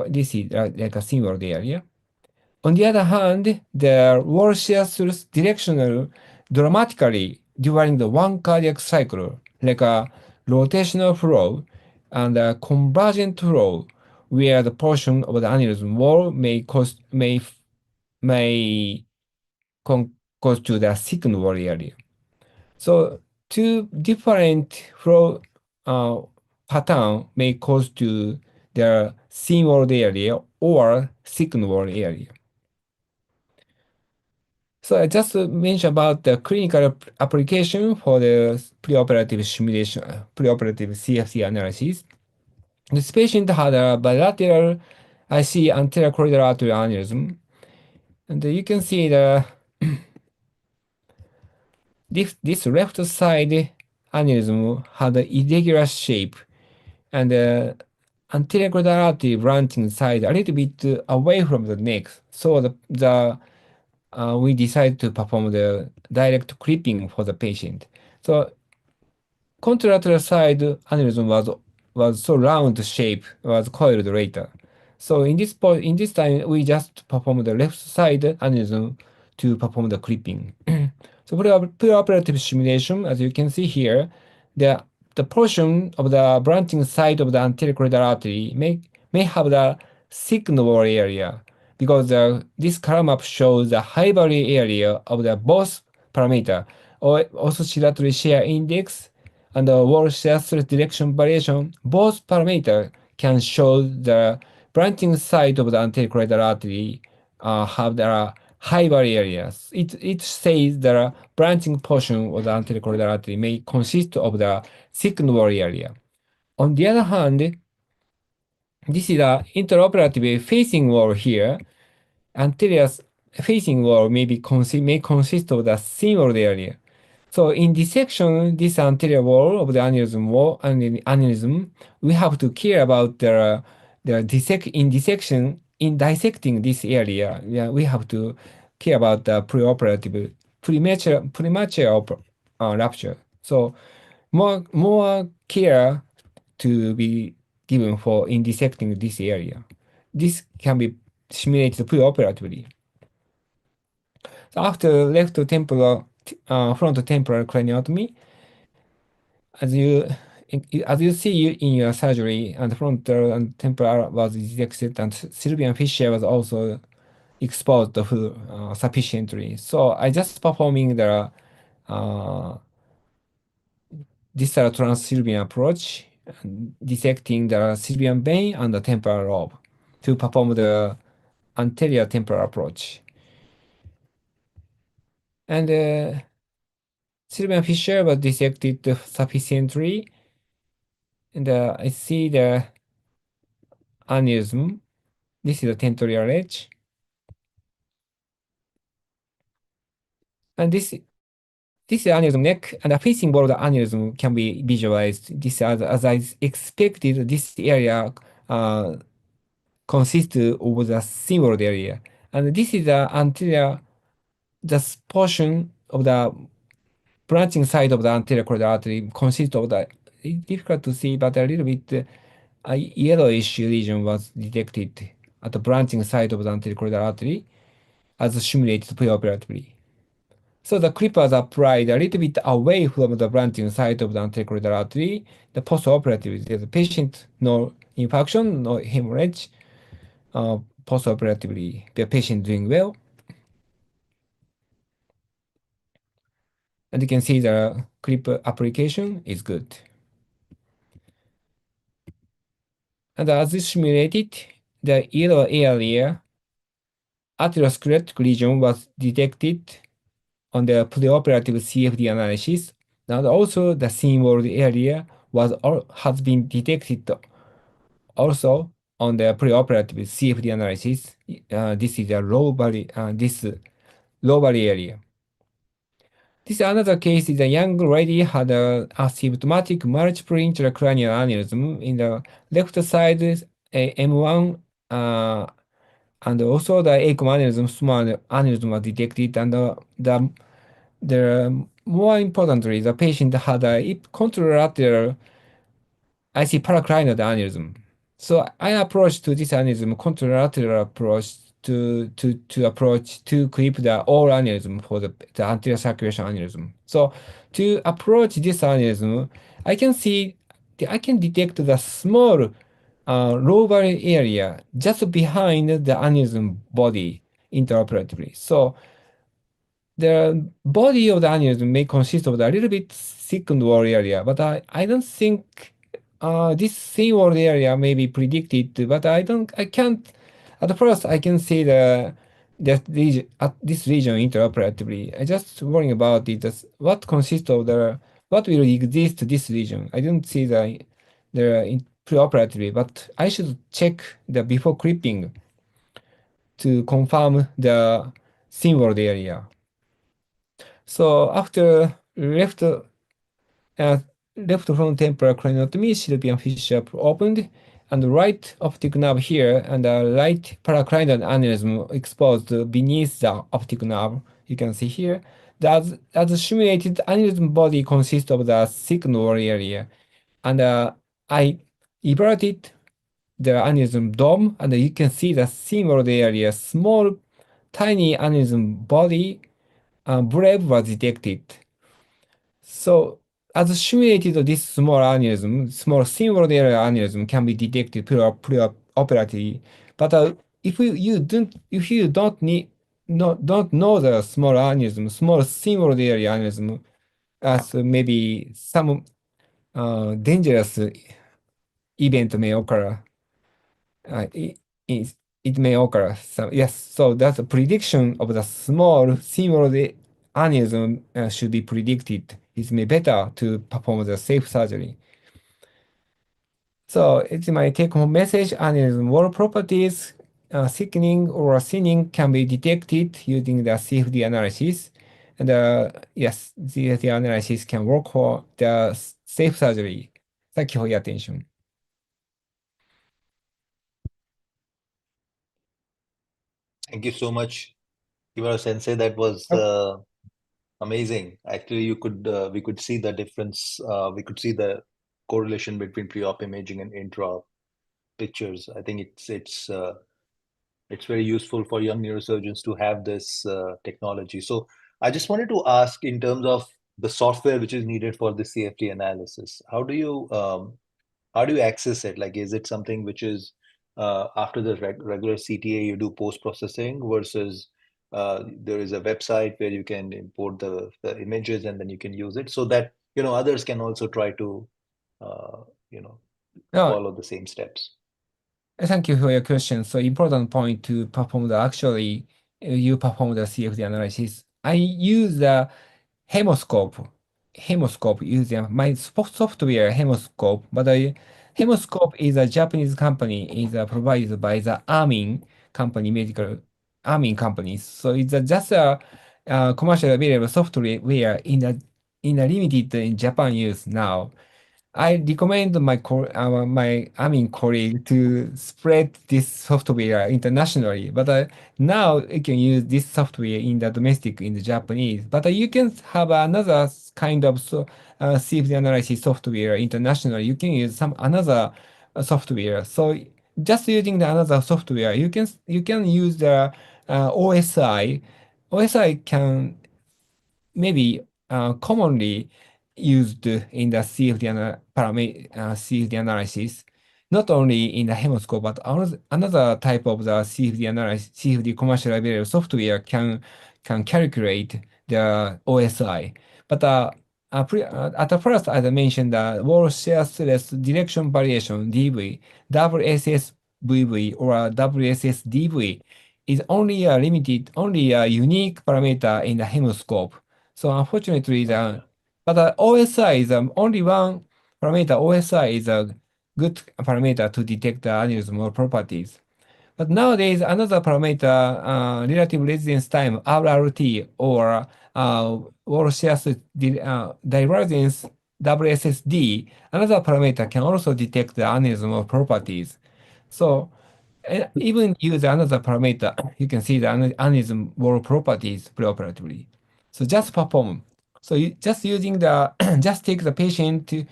This is like a thin-walled area. On the other hand, the wall shear stress directional dramatically during the one cardiac cycle, like a rotational flow and a convergent flow, where the portion of the aneurysm wall may cause to the thickened wall area. So two different flow pattern may cause to the thin walled area or thickened wall area. So I just mentioned about the clinical application for the preoperative simulation, preoperative CFC analysis. This patient had a bilateral IC anterior corridor artery aneurysm, and you can see this left side aneurysm had an irregular shape, and the anterior corridor artery branching side a little bit away from the neck. So we decided to perform the direct clipping for the patient. So contralateral side aneurysm was so round shape, was coiled later. So in this time we just performed the left side aneurysm to perform the clipping. So preoperative simulation, as you can see here, the portion of the branching side of the anterior corridor artery may have the thickened wall area, because this column map shows the high value area of the both parameter, or oscillatory shear index and the wall shear stress direction variation. Both parameters can show the branching side of the anterior corridor artery have the high value areas. It says the branching portion of the anterior corridor artery may consist of the thickened wall area. On the other hand, this is the intraoperative facing wall here. Anterior facing wall may consist of the thin walled area. So in dissection, this anterior wall of the aneurysm, we have to care about in dissecting this area. We have to care about the preoperative premature rupture. So more care to be given in dissecting this area. This can be simulated preoperatively. So after left temporal front temporal craniotomy, as you see in your surgery, and frontal and temporal was dissected, and Sylvian fissure was also exposed sufficiently. So I just performing the distal transsylvian approach, dissecting the sylvian vein and the temporal lobe to perform the anterior temporal approach. And sylvian fissure was dissected sufficiently, and I see the aneurysm. This is the tentorial edge, and this is aneurysm neck, and the facing wall of the aneurysm can be visualized. This, as I expected, this area consists of the symbol area, and this is the anterior, the portion of the branching side of the anterior carotid artery consists of the, it's difficult to see, but a little bit a yellowish lesion was detected at the branching side of the anterior carotid artery as simulated preoperatively. So the clip was applied a little bit away from the branching side of the anterior carotid artery. The postoperative, the patient no infarction, no hemorrhage. Postoperatively, the patient doing well. And you can see the clip application is good. And as simulated, the yellow area atherosclerotic lesion was detected on the preoperative CFD analysis, and also the symbol area has been detected also on the preoperative CFD analysis. This is a low valley area. This another case is a young lady had a asymptomatic multiple intracranial aneurysm in the left side, M1, and also the ACOM aneurysm, small aneurysm was detected, and the more importantly, the patient had a contralateral IC paracranial aneurysm. So I approached to this aneurysm contralateral approach to clip the all aneurysm for the anterior circulation aneurysm. So to approach this aneurysm, I can detect the small lobar area just behind the aneurysm body intraoperatively. So the body of the aneurysm may consist of a little bit thickened wall area, but I don't think this thin wall area may be predicted, but I can't, at first I can see this region intraoperatively. I just worrying about it, what consists of what will exist this region. I don't see the preoperatively, but I should check the before clipping to confirm the symbol area. So after left front temporal craniotomy, Sylvian fissure opened, and right optic nerve here and the right paracranial aneurysm exposed beneath the optic nerve. You can see here. As simulated, aneurysm body consists of the thickened wall area, and I evaluated the aneurysm dome, and you can see the symbol area, small, tiny aneurysm body, brave was detected. So as simulated, this small aneurysm, small symbol area aneurysm can be detected preoperatively. But if you don't know the small aneurysm, small symbol area aneurysm, as maybe some dangerous event may occur. It may occur. So yes, so that's a prediction of the small symbol aneurysm should be predicted. It may better to perform the safe surgery. So it's my take-home message. Aneurysm wall properties, thickening or thinning can be detected using the CFD analysis. And yes, CFD analysis can work for the safe surgery. Thank you for your attention. Thank you so much, Kimura Sensei. That was amazing. Actually, we could see the difference. We could see the correlation between pre-op imaging and intra-op pictures. I think it's very useful for young neurosurgeons to have this technology. So I just wanted to ask, in terms of the software which is needed for the CFD analysis, how do you access it? Like, is it something which is after the regular CTA, you do post-processing versus there is a website where you can import the images and then you can use it so that, others can also try to, Yeah, follow the same steps. thank you for your question. So important point to perform you perform the CFD analysis. I use the Hemoscope using my software Hemoscope, but Hemoscope is a Japanese company, is provided by the Armin company, Armin company. So it's just a commercially available software in a limited in Japan use now. I recommend my colleague to spread this software internationally, but now you can use this software in the domestic in the Japanese. But you can have another kind of CFD analysis software internationally. You can use some another software. So just using the another software, you can use the OSI. OSI can maybe commonly used in the CFD analysis, not only in the Hemoscope, but another type of the CFD analysis, CFD commercial available software can calculate the OSI. But at the first, as I mentioned, the wall shear stress direction variation (dV), WSSVV or WSSDV is only a unique parameter in the Hemoscope. So unfortunately, but OSI is only one parameter. OSI is a good parameter to detect the aneurysmal properties. But nowadays, another parameter, relative residence time, RRT, or wall shear divergence, WSSD, another parameter can also detect the aneurysmal properties. So even use another parameter, you can see the aneurysm wall properties preoperatively. So just perform. So you just using the just take the patient to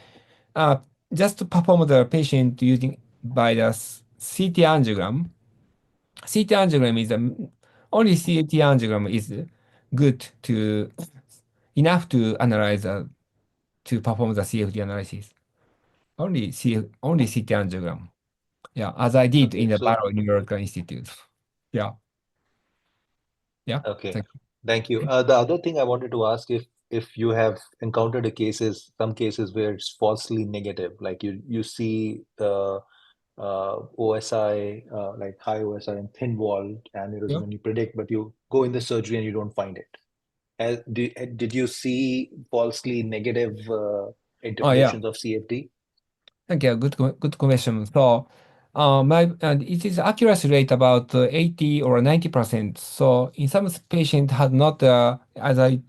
just to perform the patient using by the CT angiogram. CT angiogram is only CT angiogram is good to enough to analyze to perform the CFD analysis. Only CT angiogram. Yeah, as I did Okay, in the so Barrow Neurological Institute. Yeah. Yeah. okay, Thank thank you. The other thing I wanted to ask if you have encountered some cases where it's falsely negative, like you see OSI, like high OSI and thin wall aneurysm, you. and you predict, but you go in the surgery and you don't find it. Did you see falsely negative Oh, yeah. interpretations of CFD? Thank you. Good question. So, it is accuracy rate about 80 or 90%. So, in some patient had not, as I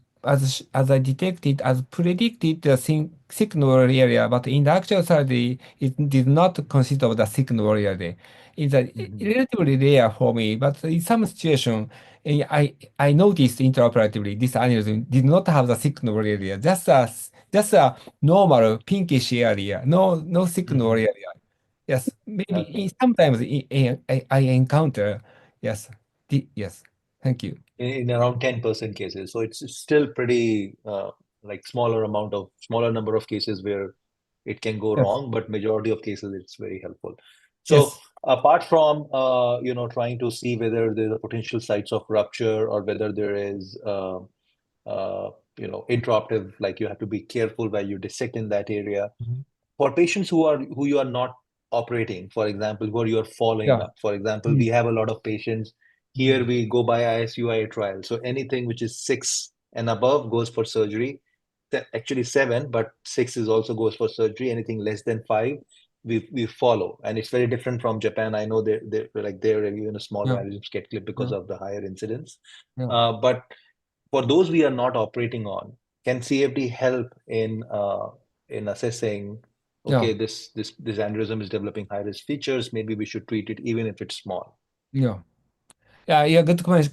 detected, as predicted, the signal area, but in the actual study, it did not consist of the signal area. It's relatively rare for me, but in some situation, I noticed intraoperatively this aneurysm did not have the signal area, just a normal pinkish area, no signal area. Yes, maybe Okay. sometimes I encounter. Yes, yes. Thank you. In around 10% cases. So it's still pretty like smaller number of cases where it can go Yes. wrong, but majority of cases it's very helpful. So Yes. apart from trying to see whether there's a potential sites of rupture or whether there is intraoperative, like you have to be careful while you dissect in that area. For patients who you are not operating, for example, who you are following Yeah. up. For example, we have a lot of patients here. We go by ISUI trial. So anything which is 6 and above goes for surgery. Actually 7, but 6 is also goes for surgery. Anything less than 5, we follow, and it's very different from Japan. I know they're even a small aneurysms get clipped because of the higher incidence. But for those we are not operating on, can CFD help in assessing? Okay, this aneurysm is developing high risk features. Maybe we should treat it even if it's small. Yeah. Good comment.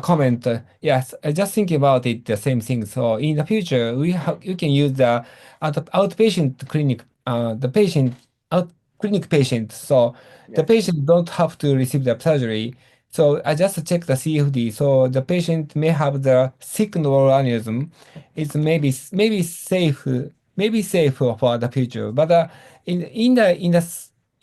Comment. Yes, I just thinking about it, the same thing. So in the future, you can use the outpatient clinic, clinic patient. So the patient don't have to receive the surgery. So I just check the CFD. So the patient may have the signal aneurysm. It's maybe safe for the future. But in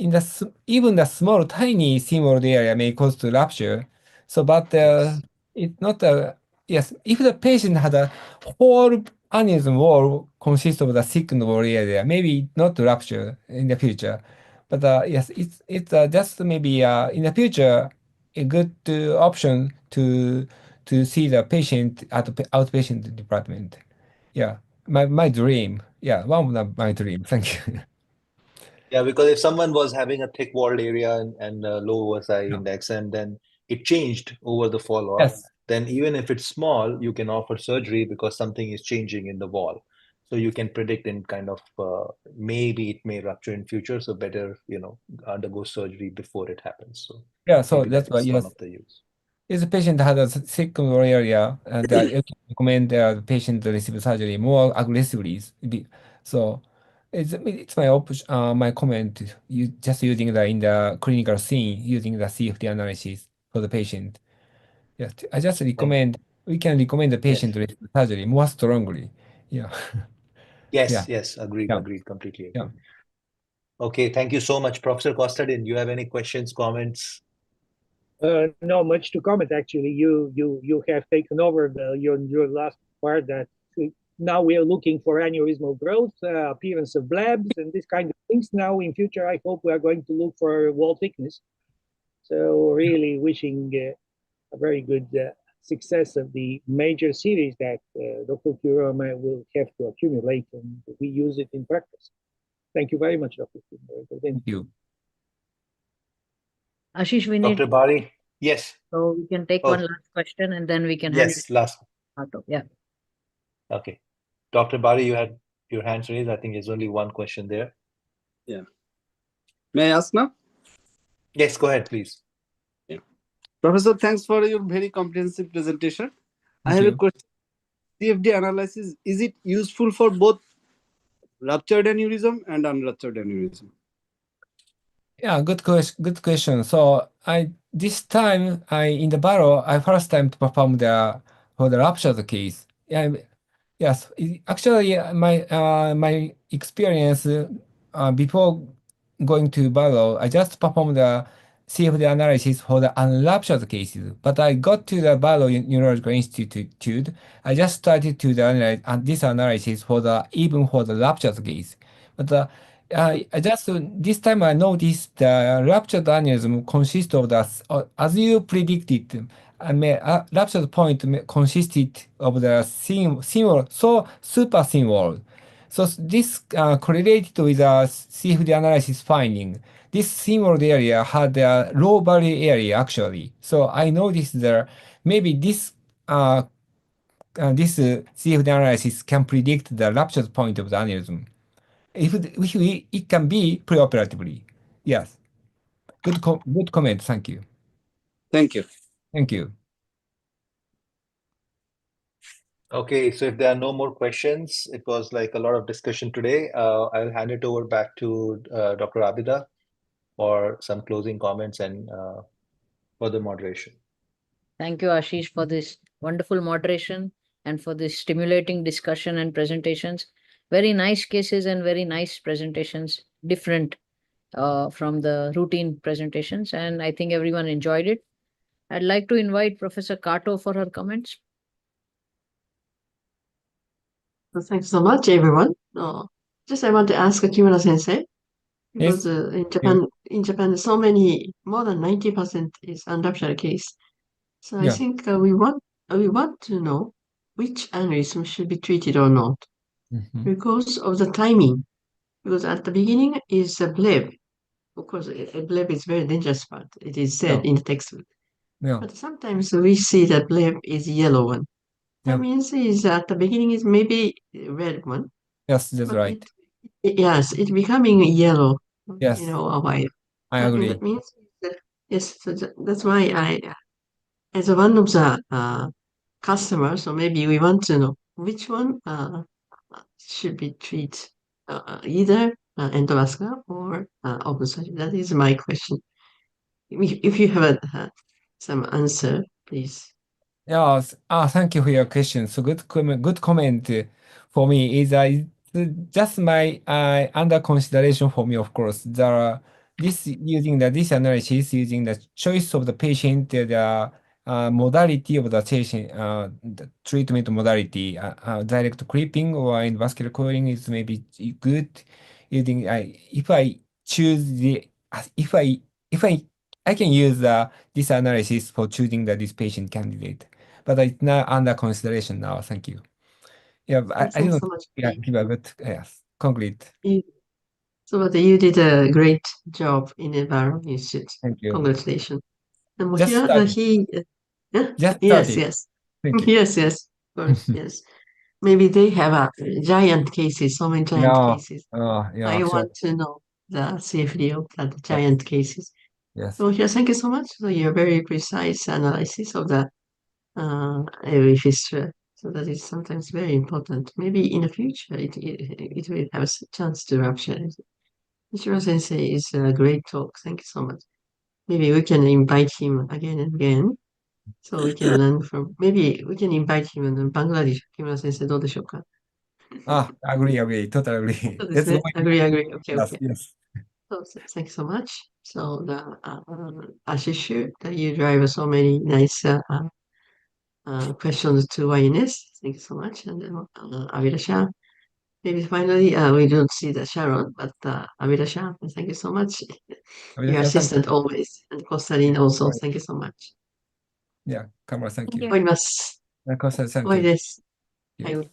in the even the small tiny seam-walled area may cause to rupture. So, but Yes. it's not a yes. If the patient had a whole aneurysm wall consists of the thickened wall area, maybe not to rupture in the future. But yes, it's just maybe in the future a good option to see the patient at the outpatient department. Yeah, my dream. Yeah, one of my dream. Thank you. Yeah, because if someone was having a thick walled area and low OSI Yeah. index, and then it changed over the follow-up, Yes. then even if it's small, you can offer surgery because something is changing in the wall. So you can predict in kind of maybe it may rupture in future. So better, undergo surgery before it happens. So Yeah, so maybe that's why that's one yes. of the use. If the patient has a thickened wall area, and you can recommend the patient to receive surgery more aggressively. So it's my my comment. You just using the in the clinical scene using the CFD analysis for the patient. Yes, I just recommend we can recommend the patient to receive surgery more strongly. Yeah. Yeah. Yes, agreed, Yeah. completely Yeah. agreed. Okay, thank you so much, Professor Costa. Do you have any questions, comments? No much to comment. Actually, you have taken over your last part. That now we are looking for aneurysmal growth, appearance of blebs, and this kind of things. Now in future, I hope we are going to look for wall thickness. So really wishing a very good success of the major series that Dr. Kurama will have to accumulate, and we use it in practice. Thank you very much, Dr. Kurama. Thank you. Ashish, we need, Dr. Bari? Yes. so we can take one last question and then we can hand it Yes, last. to Yeah. Okay. Dr. Bari, you had your hands raised. I think there's only one question there. Yeah. May I ask now? Yes, go ahead, please. Yeah. Professor, thanks for your very comprehensive presentation. I Thank have you. a question. CFD analysis, is it useful for both ruptured aneurysm and unruptured aneurysm? Yeah, good question. So this time in the barrel, I first time to perform for the ruptured case. Yeah, yes. Actually, my experience before going to barrel, I just performed the CFD analysis for the unruptured cases. But I got to the Barrow Neurological Institute. I just started to analyze this analysis for the ruptured case. But I just this time I noticed the ruptured aneurysm consists of as you predicted. Ruptured point consisted of the seam wall, so super seam wall. So this correlated with the CFD analysis finding. This seam wall area had a low value area actually. So I noticed that maybe this CFD analysis can predict the ruptured point of the aneurysm. If it can be preoperatively. Yes. Good comment. Thank you. Thank you. Thank you. Okay, so if there are no more questions, it was like a lot of discussion today. I'll hand it over back to Dr. Abida for some closing comments and further moderation. Thank you, Ashish, for this wonderful moderation and for this stimulating discussion and presentations. Very nice cases and very nice presentations, different from the routine presentations. And I think everyone enjoyed it. I'd like to invite Professor Kato for her comments. So thanks so much, everyone. Just I want to ask Kimura Sensei, because in Japan, so many, more than 90% is unruptured case. So I think we want to know which aneurysm should be treated or not, because of the timing. Because at the beginning is a bleb. Of course, a bleb is very dangerous part. It is said in the textbook. But sometimes we see that bleb is yellow one. That means is at the beginning is maybe red one. Yes, that's right. It's becoming yellow. Yes. A while. I agree. That means that, yes, so that's why I, as one of the customers, so maybe we want to know which one should be treated, either endovascular or open surgery. That is my question. If you have some answer, please. Yeah, thank you for your question. So good comment for me is it's just my under consideration for me, of course. There are using this analysis, using the choice of the patient, the modality of the patient, the treatment modality, direct clipping or endovascular coiling is maybe good. Using if I choose I can use this analysis for choosing this patient candidate, but it's not under consideration now. Thank you. Yeah, I Thanks didn't so much. give a good concrete. But you did a great job in Environment Institute. Thank you. Congratulations. And Just Mohira, started. yeah? Just Yes, started. yes. Thank you. Yes, yes, of course, yes. Maybe they have giant cases, so many giant Yeah. cases. Yeah, I sure. want to know the safety of the giant cases. Yes. So Mohira, thank you so much for your very precise analysis of the airway fistula. So that is sometimes very important. Maybe in the future it will have a chance to rupture it. Ichiro Sensei is a great talk. Thank you so much. Maybe we can invite him again and again. So we can learn from, maybe we can invite him in Bangladesh. Kimura Sensei, どうでしょうか? Agree. Totally agree. そうですね。Let's go. Agree, agree. Okay, Yes, okay. yes. So thank you so much. So Ashishu, that you drive so many nice questions to YNS. Thank you so much. And then Avirasha. Maybe finally, we don't see the Sharon, but Avirasha, thank you so much. Your assistant always. And Kostarin also, thank you so much. Yeah, Kamara, thank you. 終わります。 Kosta, thank 終わり you. です。 Yes. はい。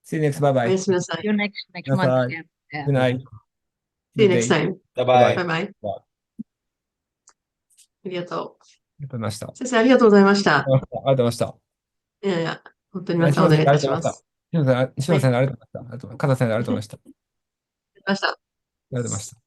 See you next. お Bye や bye. すみなさい。 See you next Bye month. bye. Yeah. Good night. See you Good next day. time. Bye-bye. バイバイ。 Bye. ありがとう。ありがとうございました。先生、ありがとうございました。ありがとうございました。いやいや、本当にまたお願いいたします。西野さん、ありがとうございました。加藤先生、ありがとうございました。ありがとうございました。ありがとうございました。ありがとうございました。